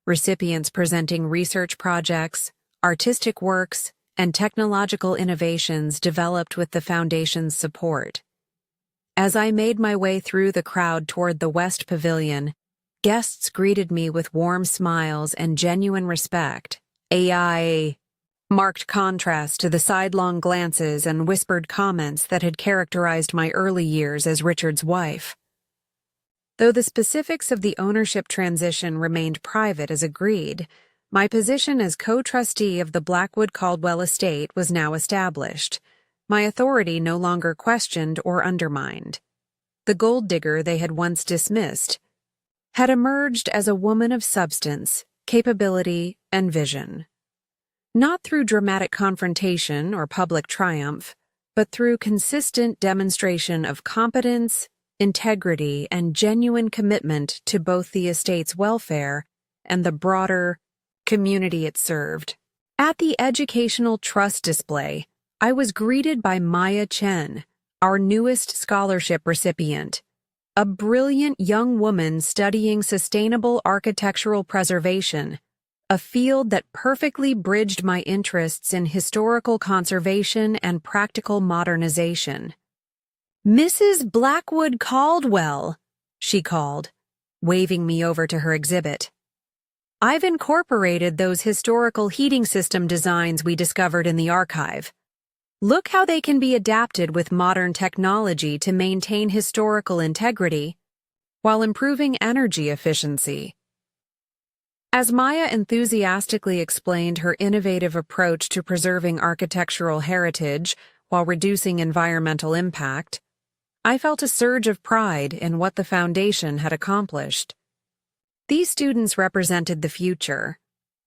Speaker 1: recipients presenting research projects, artistic works, and technological innovations developed with the Foundation's support. As I made my way through the crowd toward the West Pavilion, guests greeted me with warm smiles and genuine respect, a marked contrast to the sidelong glances and whispered comments that had characterized my early years as Richard's wife. Though the specifics of the ownership transition remained private as agreed, my position as co-trustee of the Blackwood Caldwell Estate was now established, my authority no longer questioned or undermined. The gold digger they had once dismissed had emerged as a woman of substance, capability, and vision. Not through dramatic confrontation or public triumph, but through consistent demonstration of competence, integrity, and genuine commitment to both the estate's welfare and the broader community it served. At the Educational Trust display, I was greeted by Maya Chen, our newest scholarship recipient, a brilliant young woman studying sustainable architectural preservation, a field that perfectly bridged my interests in historical conservation and practical modernization. Mrs. Blackwood Caldwell, she called, waving me over to her exhibit. I've incorporated those historical heating system designs we discovered in the archive. Look how they can be adapted with modern technology to maintain historical integrity while improving energy efficiency. As Maya enthusiastically explained her innovative approach to preserving architectural heritage while reducing environmental impact, I felt a surge of pride in what the Foundation had accomplished. These students represented the future,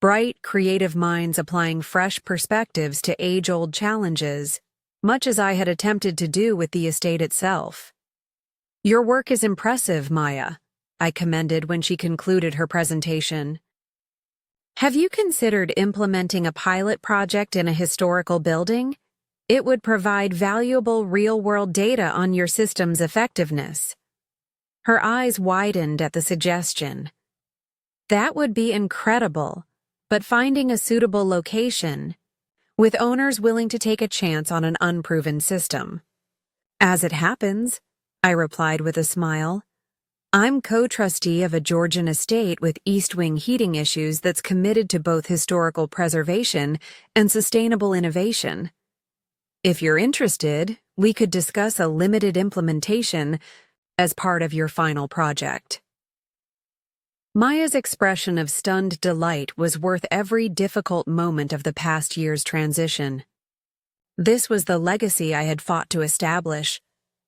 Speaker 1: bright, creative minds applying fresh perspectives to age-old challenges, much as I had attempted to do with the estate itself. Your work is impressive, Maya, I commended when she concluded her presentation. Have you considered implementing a pilot project in a historical building? It would provide valuable real-world data on your system's effectiveness. Her eyes widened at the suggestion. That would be incredible, but finding a suitable location, with owners willing to take a chance on an unproven system. As it happens, I replied with a smile, I'm co-trustee of a Georgian estate with East Wing heating issues that's committed to both historical preservation and sustainable innovation. If you're interested, we could discuss a limited implementation as part of your final project. Maya's expression of stunned delight was worth every difficult moment of the past year's transition. This was the legacy I had fought to establish,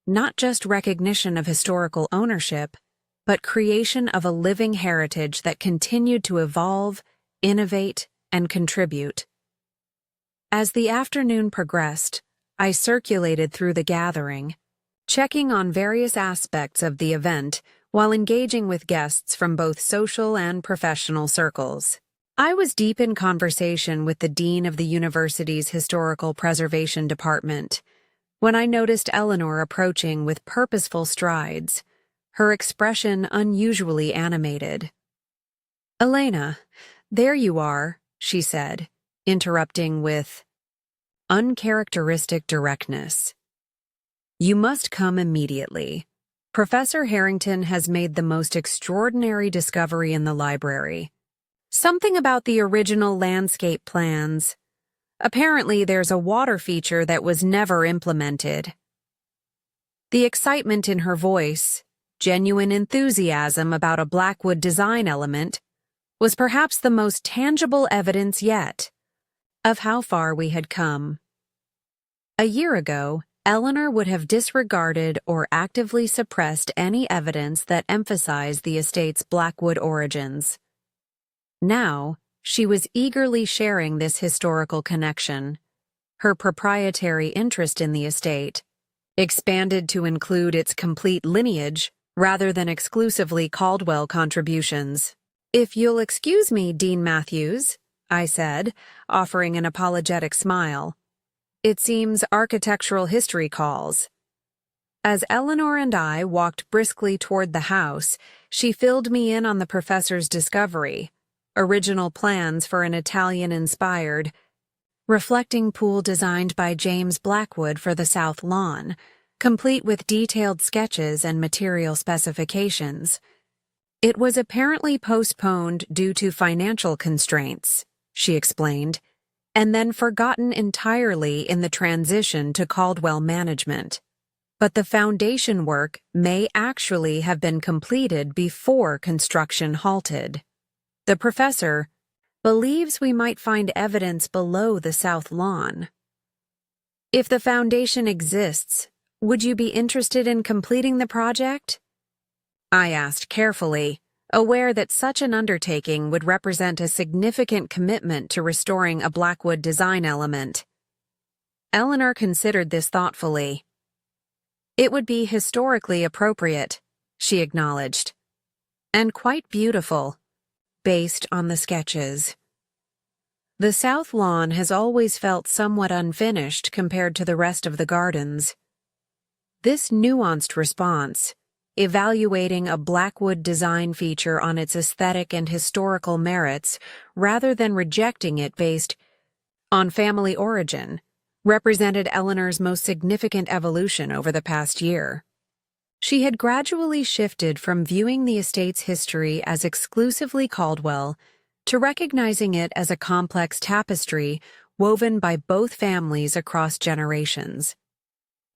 Speaker 1: not just recognition of historical ownership, but creation of a living heritage that continued to evolve, innovate, and contribute. As the afternoon progressed, I circulated through the gathering, checking on various aspects of the event while engaging with guests from both social and professional circles. I was deep in conversation with the dean of the university's Historical Preservation Department when I noticed Eleanor approaching with purposeful strides, her expression unusually animated. "Elena, there you are," she said, interrupting with uncharacteristic directness. "You must come immediately. Professor Harrington has made the most extraordinary discovery in the library. Something about the original landscape plans. Apparently, there's a water feature that was never implemented." The excitement in her voice, genuine enthusiasm about a Blackwood design element, was perhaps the most tangible evidence yet of how far we had come. A year ago, Eleanor would have disregarded or actively suppressed any evidence that emphasized the estate's Blackwood origins. Now, she was eagerly sharing this historical connection. Her proprietary interest in the estate, expanded to include its complete lineage rather than exclusively Caldwell contributions. "If you'll excuse me, Dean Matthews," I said, offering an apologetic smile. "It seems architectural history calls." As Eleanor and I walked briskly toward the house, she filled me in on the professor's discovery, original plans for an Italian-inspired, reflecting pool designed by James Blackwood for the south lawn, complete with detailed sketches and material specifications. "It was apparently postponed due to financial constraints," she explained, "and then forgotten entirely in the transition to Caldwell management. But the foundation work may actually have been completed before construction halted. The professor believes we might find evidence below the south lawn. If the foundation exists, would you be interested in completing the project?" I asked carefully, aware that such an undertaking would represent a significant commitment to restoring a Blackwood design element. Eleanor considered this thoughtfully. "It would be historically appropriate," she acknowledged, "and quite beautiful, based on the sketches. The south lawn has always felt somewhat unfinished compared to the rest of the gardens." This nuanced response, evaluating a Blackwood design feature on its aesthetic and historical merits rather than rejecting it based on family origin, represented Eleanor's most significant evolution over the past year. She had gradually shifted from viewing the estate's history as exclusively Caldwell to recognizing it as a complex tapestry woven by both families across generations.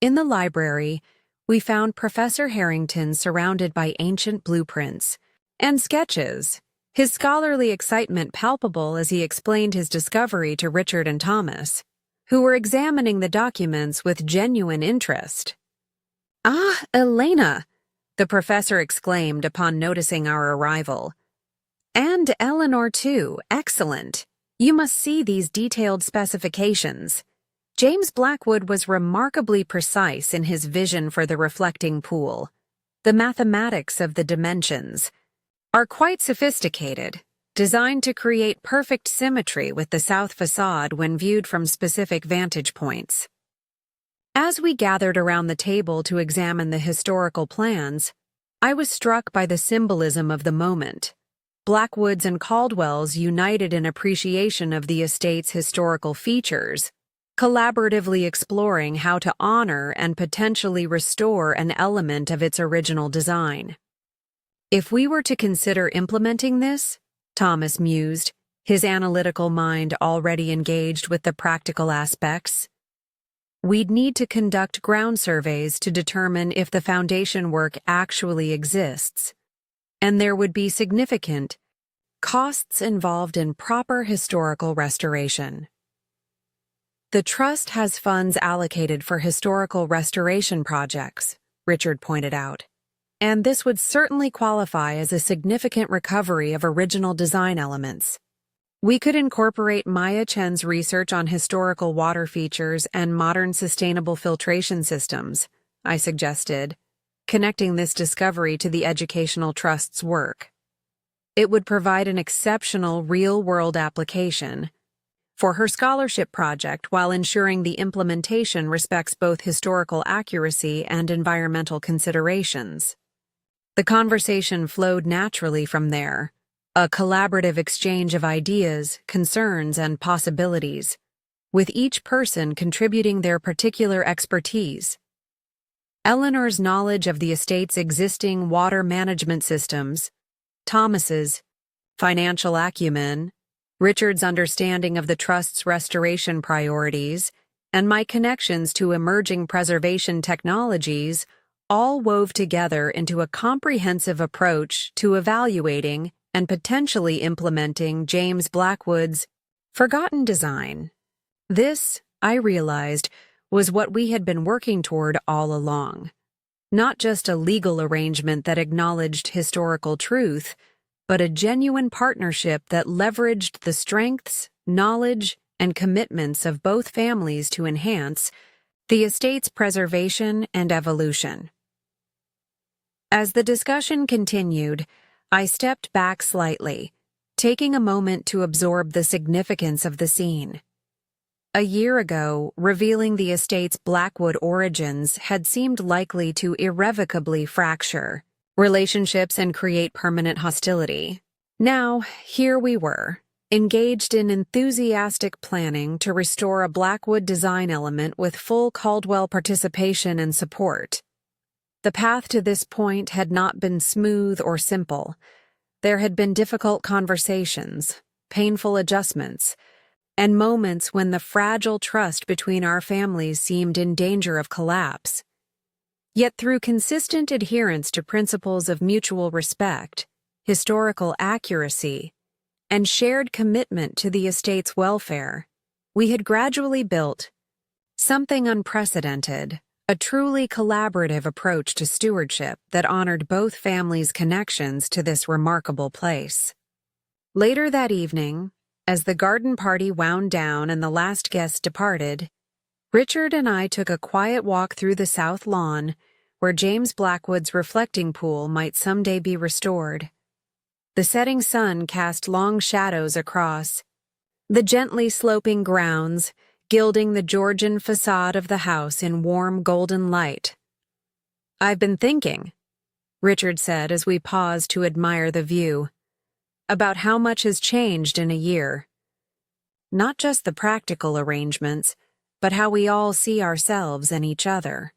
Speaker 1: In the library, we found Professor Harrington surrounded by ancient blueprints and sketches, his scholarly excitement palpable as he explained his discovery to Richard and Thomas, who were examining the documents with genuine interest. "Ah, Elena!" the professor exclaimed upon noticing our arrival. "And Eleanor, too. Excellent. You must see these detailed specifications. James Blackwood was remarkably precise in his vision for the reflecting pool. The mathematics of the dimensions are quite sophisticated, designed to create perfect symmetry with the south facade when viewed from specific vantage points. As we gathered around the table to examine the historical plans, I was struck by the symbolism of the moment. Blackwoods and Caldwells united in appreciation of the estate's historical features, collaboratively exploring how to honor and potentially restore an element of its original design. If we were to consider implementing this, Thomas mused, his analytical mind already engaged with the practical aspects, we'd need to conduct ground surveys to determine if the foundation work actually exists, and there would be significant costs involved in proper historical restoration. The Trust has funds allocated for historical restoration projects, Richard pointed out, and this would certainly qualify as a significant recovery of original design elements. We could incorporate Maya Chen's research on historical water features and modern sustainable filtration systems, I suggested, connecting this discovery to the Educational Trust's work. It would provide an exceptional real-world application for her scholarship project while ensuring the implementation respects both historical accuracy and environmental considerations. The conversation flowed naturally from there, a collaborative exchange of ideas, concerns, and possibilities, with each person contributing their particular expertise. Eleanor's knowledge of the estate's existing water management systems, Thomas's financial acumen, Richard's understanding of the Trust's restoration priorities, and my connections to emerging preservation technologies all wove together into a comprehensive approach to evaluating and potentially implementing James Blackwood's forgotten design. This, I realized, was what we had been working toward all along. Not just a legal arrangement that acknowledged historical truth, but a genuine partnership that leveraged the strengths, knowledge, and commitments of both families to enhance the estate's preservation and evolution. As the discussion continued, I stepped back slightly, taking a moment to absorb the significance of the scene. A year ago, revealing the estate's Blackwood origins had seemed likely to irrevocably fracture relationships and create permanent hostility. Now, here we were, engaged in enthusiastic planning to restore a Blackwood design element with full Caldwell participation and support. The path to this point had not been smooth or simple. There had been difficult conversations, painful adjustments, and moments when the fragile trust between our families seemed in danger of collapse. Yet through consistent adherence to principles of mutual respect, historical accuracy, and shared commitment to the estate's welfare, we had gradually built something unprecedented, a truly collaborative approach to stewardship that honored both families' connections to this remarkable place. Later that evening, as the garden party wound down and the last guest departed, Richard and I took a quiet walk through the south lawn where James Blackwood's reflecting pool might someday be restored. The setting sun cast long shadows across the gently sloping grounds, gilding the Georgian facade of the house in warm golden light. "I've been thinking," Richard said as we paused to admire the view, "about how much has changed in a year. Not just the practical arrangements, but how we all see ourselves and each other."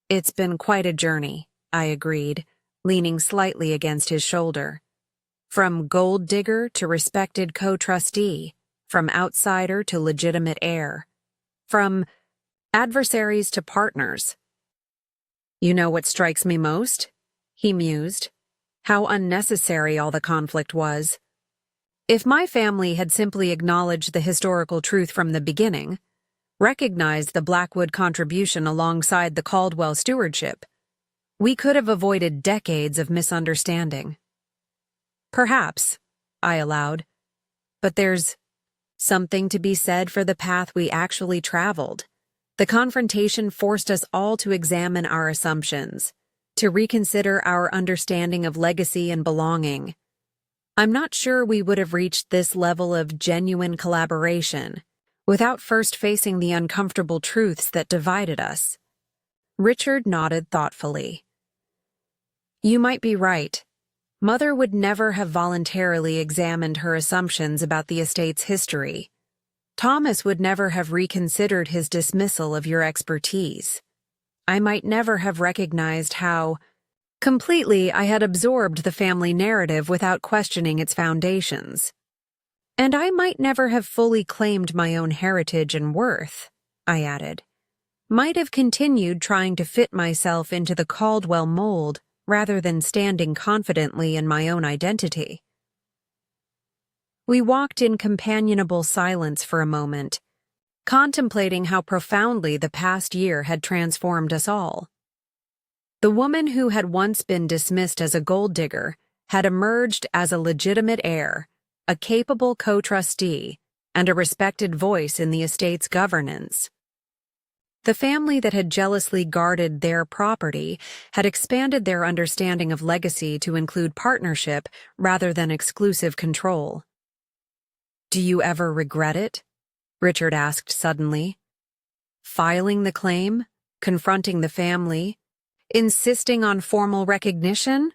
Speaker 1: "It's been quite a journey," I agreed, leaning slightly against his shoulder. "From gold digger to respected co-trustee, from outsider to legitimate heir, from adversaries to partners." "You know what strikes me most?" he mused. "How unnecessary all the conflict was. If my family had simply acknowledged the historical truth from the beginning, recognized the Blackwood contribution alongside the Caldwell stewardship, we could have avoided decades of misunderstanding." "Perhaps," I allowed, "but there's something to be said for the path we actually traveled. The confrontation forced us all to examine our assumptions, to reconsider our understanding of legacy and belonging. I'm not sure we would have reached this level of genuine collaboration without first facing the uncomfortable truths that divided us. Richard nodded thoughtfully. You might be right. Mother would never have voluntarily examined her assumptions about the estate's history. Thomas would never have reconsidered his dismissal of your expertise. I might never have recognized how completely I had absorbed the family narrative without questioning its foundations. And I might never have fully claimed my own heritage and worth, I added. Might have continued trying to fit myself into the Caldwell mold rather than standing confidently in my own identity. We walked in companionable silence for a moment, contemplating how profoundly the past year had transformed us all. The woman who had once been dismissed as a gold digger had emerged as a legitimate heir, a capable co-trustee, and a respected voice in the estate's governance. The family that had jealously guarded their property had expanded their understanding of legacy to include partnership rather than exclusive control. Do you ever regret it? Richard asked suddenly. Filing the claim? Confronting the family? Insisting on formal recognition?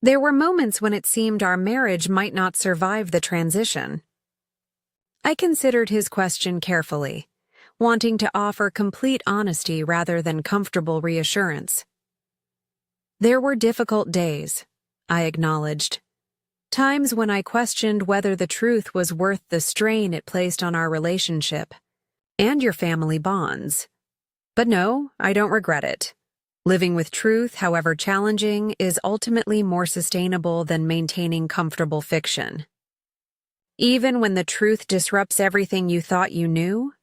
Speaker 1: There were moments when it seemed our marriage might not survive the transition. I considered his question carefully, wanting to offer complete honesty rather than comfortable reassurance. There were difficult days, I acknowledged. Times when I questioned whether the truth was worth the strain it placed on our relationship and your family bonds. But no, I don't regret it. Living with truth, however challenging, is ultimately more sustainable than maintaining comfortable fiction. Even when the truth disrupts everything you thought you knew?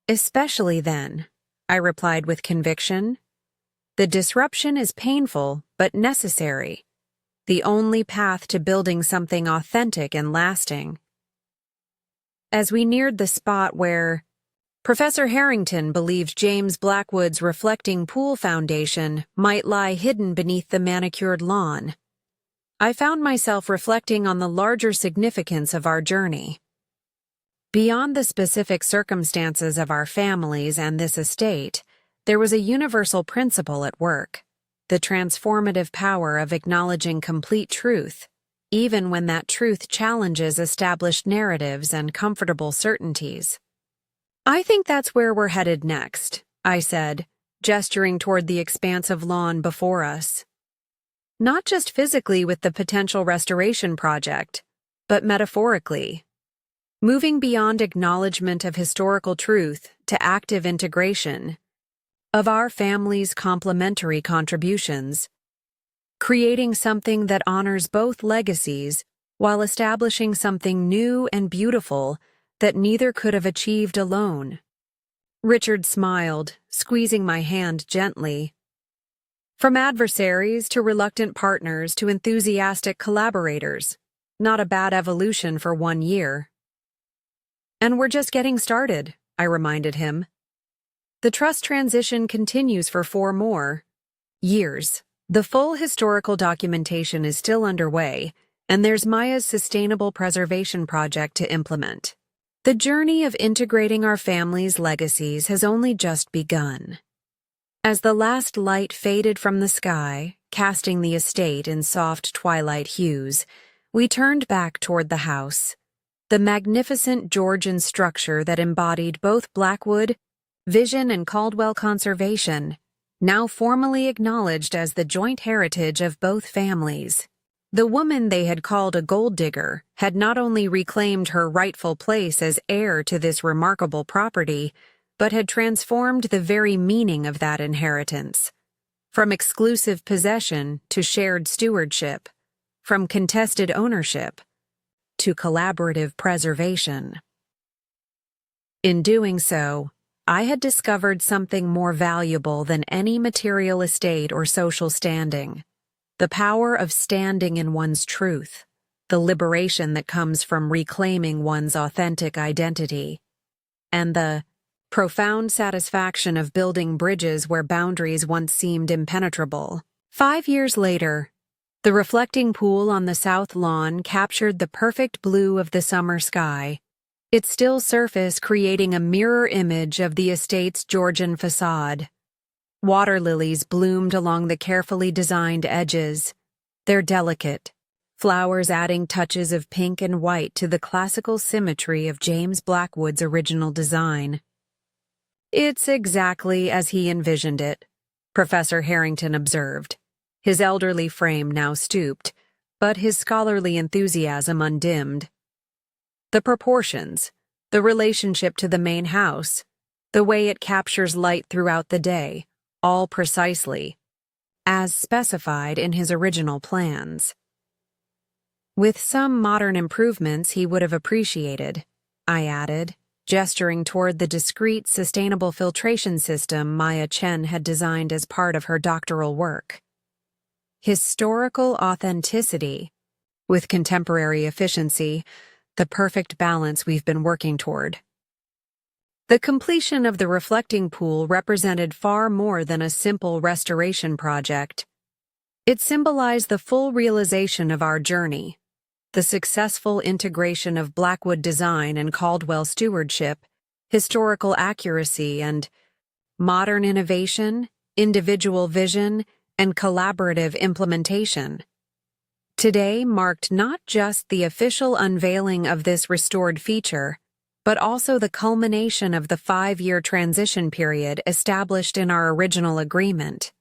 Speaker 1: Especially then, I replied with conviction. The disruption is painful, but necessary. The only path to building something authentic and lasting. As we neared the spot where Professor Harrington believed James Blackwood's reflecting pool foundation might lie hidden beneath the manicured lawn, I found myself reflecting on the larger significance of our journey. Beyond the specific circumstances of our families and this estate, there was a universal principle at work, the transformative power of acknowledging complete truth, even when that truth challenges established narratives and comfortable certainties. I think that's where we're headed next, I said, gesturing toward the expanse of lawn before us. Not just physically with the potential restoration project, but metaphorically. Moving beyond acknowledgement of historical truth to active integration of our family's complementary contributions, creating something that honors both legacies while establishing something new and beautiful that neither could have achieved alone. Richard smiled, squeezing my hand gently. From adversaries to reluctant partners to enthusiastic collaborators, not a bad evolution for 1 year. And we're just getting started, I reminded him. The trust transition continues for 4 more years. The full historical documentation is still underway, and there's Maya's sustainable preservation project to implement. The journey of integrating our family's legacies has only just begun. As the last light faded from the sky, casting the estate in soft twilight hues, we turned back toward the house, the magnificent Georgian structure that embodied both Blackwood vision and Caldwell conservation, now formally acknowledged as the joint heritage of both families. The woman they had called a gold digger had not only reclaimed her rightful place as heir to this remarkable property, but had transformed the very meaning of that inheritance. From exclusive possession to shared stewardship, from contested ownership to collaborative preservation. In doing so, I had discovered something more valuable than any material estate or social standing. The power of standing in one's truth, the liberation that comes from reclaiming one's authentic identity, and the profound satisfaction of building bridges where boundaries once seemed impenetrable. 5 years later, the reflecting pool on the south lawn captured the perfect blue of the summer sky, its still surface creating a mirror image of the estate's Georgian facade. Water lilies bloomed along the carefully designed edges, their delicate flowers adding touches of pink and white to the classical symmetry of James Blackwood's original design. "It's exactly as he envisioned it," Professor Harrington observed, his elderly frame now stooped, but his scholarly enthusiasm undimmed. "The proportions, the relationship to the main house, the way it captures light throughout the day, all precisely as specified in his original plans. With some modern improvements he would have appreciated," I added, gesturing toward the discreet, sustainable filtration system Maya Chen had designed as part of her doctoral work. Historical authenticity, with contemporary efficiency, the perfect balance we've been working toward. The completion of the reflecting pool represented far more than a simple restoration project. It symbolized the full realization of our journey, the successful integration of Blackwood design and Caldwell stewardship, historical accuracy and modern innovation, individual vision, and collaborative implementation. Today marked not just the official unveiling of this restored feature, but also the culmination of the 5-year transition period established in our original agreement.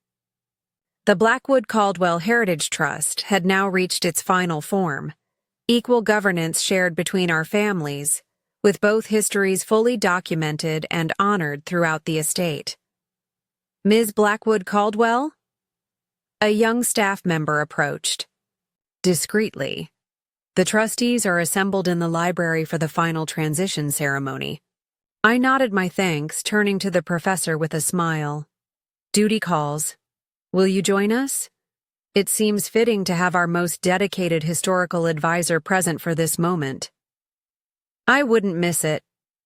Speaker 1: The Blackwood Caldwell Heritage Trust had now reached its final form, equal governance shared between our families, with both histories fully documented and honored throughout the estate. "Ms. Blackwood Caldwell?" A young staff member approached. Discreetly. "The trustees are assembled in the library for the final transition ceremony." I nodded my thanks, turning to the professor with a smile. "Duty calls. Will you join us? It seems fitting to have our most dedicated historical advisor present for this moment." "I wouldn't miss it,"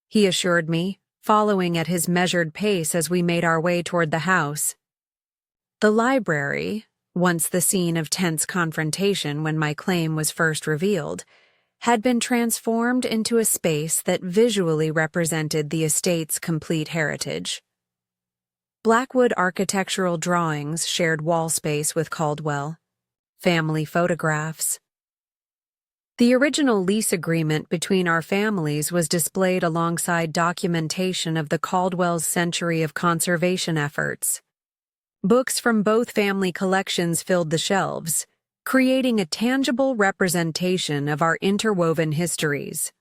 Speaker 1: he assured me, following at his measured pace as we made our way toward the house. The library, once the scene of tense confrontation when my claim was first revealed, had been transformed into a space that visually represented the estate's complete heritage. Blackwood architectural drawings shared wall space with Caldwell, family photographs. The original lease agreement between our families was displayed alongside documentation of the Caldwell's century of conservation efforts. Books from both family collections filled the shelves, creating a tangible representation of our interwoven histories.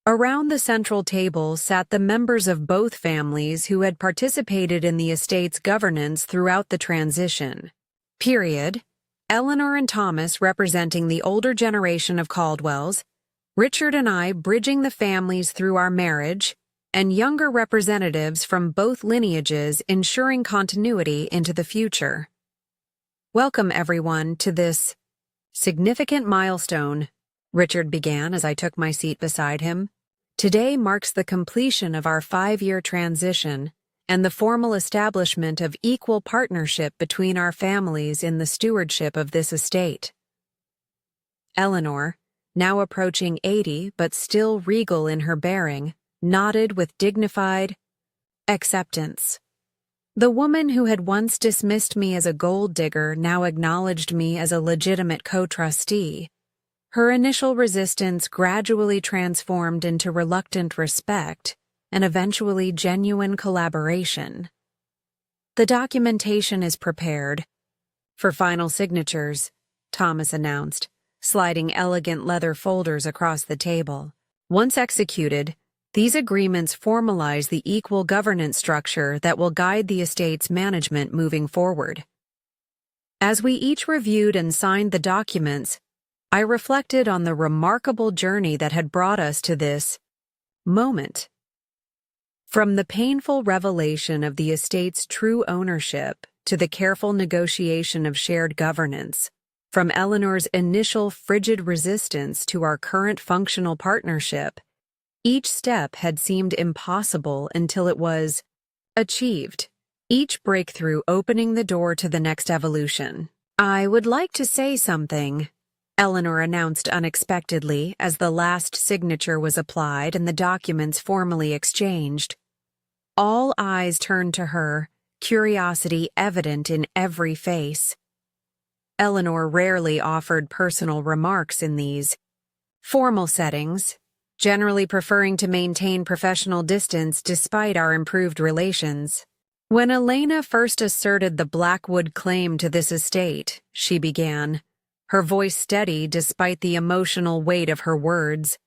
Speaker 1: Around the central table sat the members of both families who had participated in the estate's governance throughout the transition period, Eleanor and Thomas representing the older generation of Caldwells, Richard and I bridging the families through our marriage, and younger representatives from both lineages ensuring continuity into the future. "Welcome, everyone, to this significant milestone," Richard began as I took my seat beside him. "Today marks the completion of our 5-year transition and the formal establishment of equal partnership between our families in the stewardship of this estate." Eleanor, now approaching 80 but still regal in her bearing, nodded with dignified acceptance. The woman who had once dismissed me as a gold digger now acknowledged me as a legitimate co-trustee. Her initial resistance gradually transformed into reluctant respect and eventually genuine collaboration. "The documentation is prepared for final signatures," Thomas announced, sliding elegant leather folders across the table. "Once executed, these agreements formalize the equal governance structure that will guide the estate's management moving forward." As we each reviewed and signed the documents, I reflected on the remarkable journey that had brought us to this moment. From the painful revelation of the estate's true ownership to the careful negotiation of shared governance, from Eleanor's initial frigid resistance to our current functional partnership, Each step had seemed impossible until it was achieved, each breakthrough opening the door to the next evolution. "I would like to say something," Eleanor announced unexpectedly as the last signature was applied and the documents formally exchanged. All eyes turned to her, curiosity evident in every face. Eleanor rarely offered personal remarks in these formal settings, generally preferring to maintain professional distance despite our improved relations. "When Elena first asserted the Blackwood claim to this estate," she began, her voice steady despite the emotional weight of her words,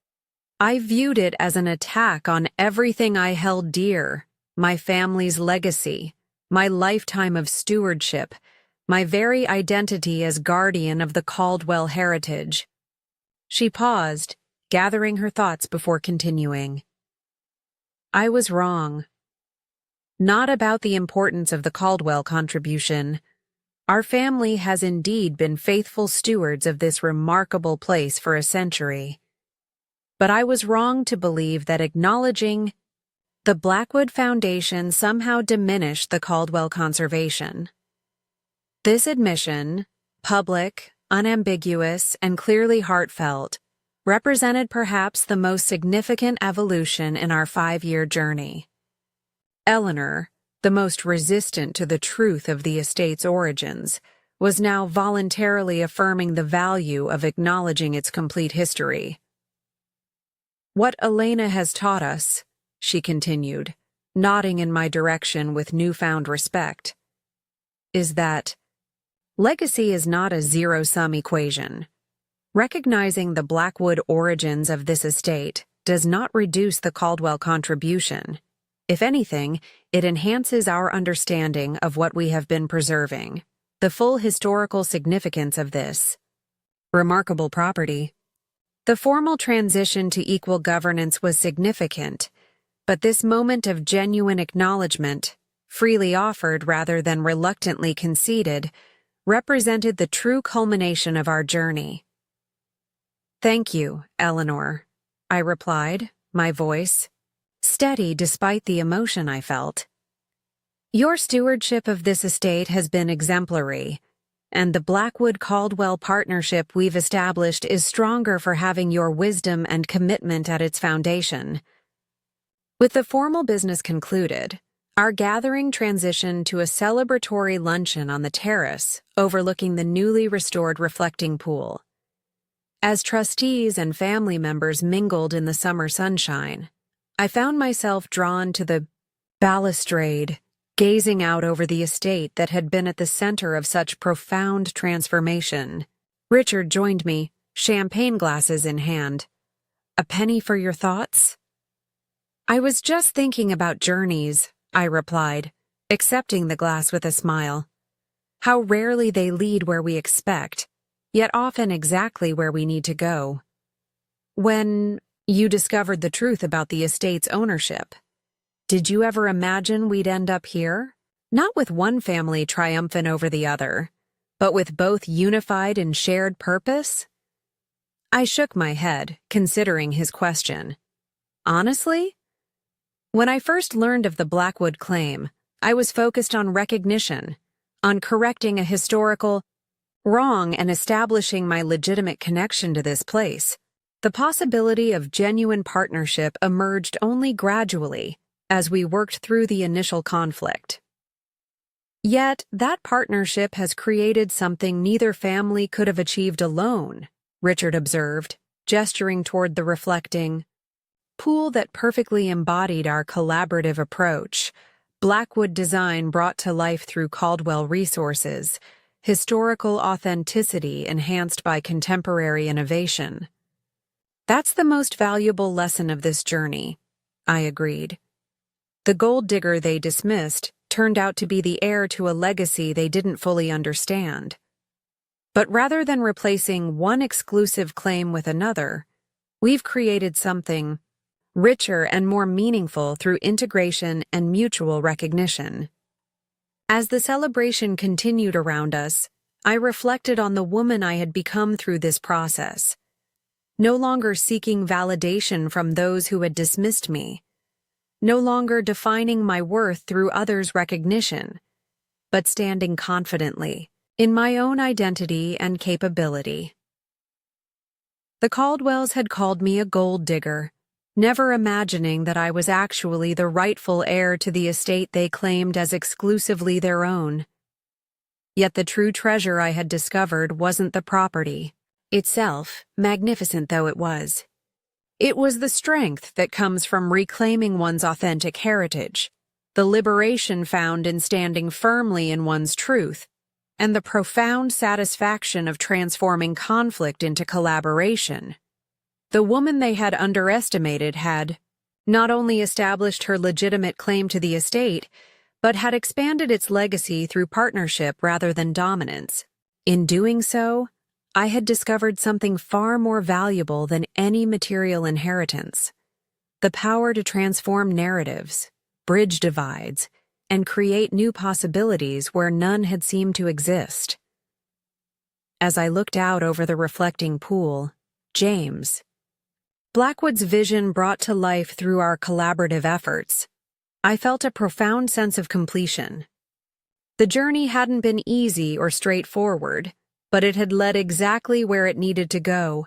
Speaker 1: "I viewed it as an attack on everything I held dear, my family's legacy, my lifetime of stewardship, my very identity as guardian of the Caldwell heritage." She paused, gathering her thoughts before continuing. "I was wrong. Not about the importance of the Caldwell contribution. Our family has indeed been faithful stewards of this remarkable place for a century. But I was wrong to believe that acknowledging the Blackwood Foundation somehow diminished the Caldwell conservation. This admission, public, unambiguous, and clearly heartfelt, represented perhaps the most significant evolution in our 5-year journey. Eleanor, the most resistant to the truth of the estate's origins, was now voluntarily affirming the value of acknowledging its complete history. "What Elena has taught us," she continued, nodding in my direction with newfound respect, "is that legacy is not a zero-sum equation. Recognizing the Blackwood origins of this estate does not reduce the Caldwell contribution. If anything, it enhances our understanding of what we have been preserving, the full historical significance of this remarkable property." The formal transition to equal governance was significant, but this moment of genuine acknowledgement, freely offered rather than reluctantly conceded, represented the true culmination of our journey. "Thank you, Eleanor," I replied, my voice steady despite the emotion I felt. "Your stewardship of this estate has been exemplary, and the Blackwood-Caldwell partnership we've established is stronger for having your wisdom and commitment at its foundation." With the formal business concluded, our gathering transitioned to a celebratory luncheon on the terrace overlooking the newly restored reflecting pool. As trustees and family members mingled in the summer sunshine, I found myself drawn to the balustrade, gazing out over the estate that had been at the center of such profound transformation. Richard joined me, champagne glasses in hand. "A penny for your thoughts?" "I was just thinking about journeys," I replied, accepting the glass with a smile. "How rarely they lead where we expect, yet often exactly where we need to go." "When you discovered the truth about the estate's ownership, did you ever imagine we'd end up here? Not with one family triumphant over the other, but with both unified in shared purpose?" I shook my head, considering his question. "Honestly? When I first learned of the Blackwood claim, I was focused on recognition, on correcting a historical wrong and establishing my legitimate connection to this place. The possibility of genuine partnership emerged only gradually as we worked through the initial conflict. Yet, that partnership has created something neither family could have achieved alone," Richard observed, gesturing toward the reflecting pool that perfectly embodied our collaborative approach. Blackwood design brought to life through Caldwell resources, historical authenticity enhanced by contemporary innovation. "That's the most valuable lesson of this journey," I agreed. The gold digger they dismissed turned out to be the heir to a legacy they didn't fully understand. But rather than replacing one exclusive claim with another, we've created something richer and more meaningful through integration and mutual recognition. As the celebration continued around us, I reflected on the woman I had become through this process. no longer seeking validation from those who had dismissed me, no longer defining my worth through others' recognition, but standing confidently in my own identity and capability. The Caldwells had called me a gold digger, never imagining that I was actually the rightful heir to the estate they claimed as exclusively their own. Yet the true treasure I had discovered wasn't the property itself, magnificent though it was. It was the strength that comes from reclaiming one's authentic heritage, the liberation found in standing firmly in one's truth, and the profound satisfaction of transforming conflict into collaboration. The woman they had underestimated had not only established her legitimate claim to the estate, but had expanded its legacy through partnership rather than dominance. In doing so, I had discovered something far more valuable than any material inheritance: the power to transform narratives, bridge divides, and create new possibilities where none had seemed to exist. As I looked out over the reflecting pool, James Blackwood's vision brought to life through our collaborative efforts, I felt a profound sense of completion. The journey hadn't been easy or straightforward, but it had led exactly where it needed to go.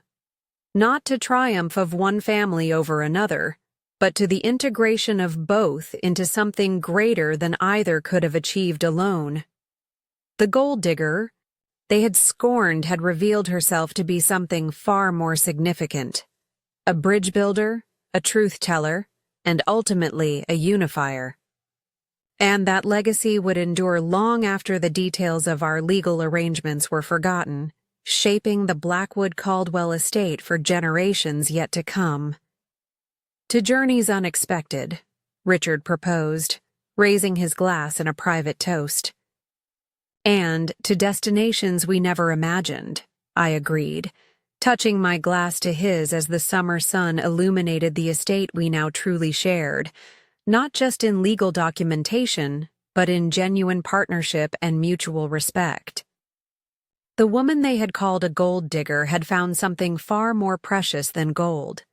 Speaker 1: Not to triumph of one family over another, but to the integration of both into something greater than either could have achieved alone. The gold digger they had scorned had revealed herself to be something far more significant: a bridge builder, a truth teller, and ultimately a unifier. And that legacy would endure long after the details of our legal arrangements were forgotten, shaping the Blackwood Caldwell Estate for generations yet to come. To journeys unexpected, Richard proposed, raising his glass in a private toast. And to destinations we never imagined, I agreed, touching my glass to his as the summer sun illuminated the estate we now truly shared, not just in legal documentation, but in genuine partnership and mutual respect. The woman they had called a gold digger had found something far more precious than gold: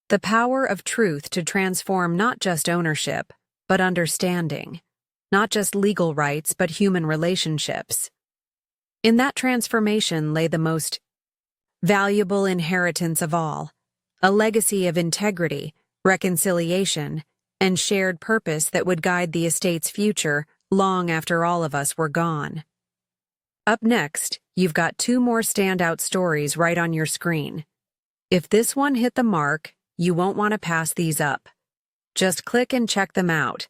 Speaker 1: the power of truth to transform not just ownership, but understanding, not just legal rights, but human relationships. In that transformation lay the most valuable inheritance of all: a legacy of integrity, reconciliation, and shared purpose that would guide the estate's future long after all of us were gone. Up next, you've got 2 more standout stories right on your screen. If this one hit the mark, you won't want to pass these up. Just click and check them out.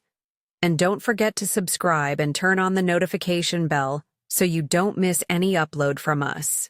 Speaker 1: And don't forget to subscribe and turn on the notification bell so you don't miss any upload from us.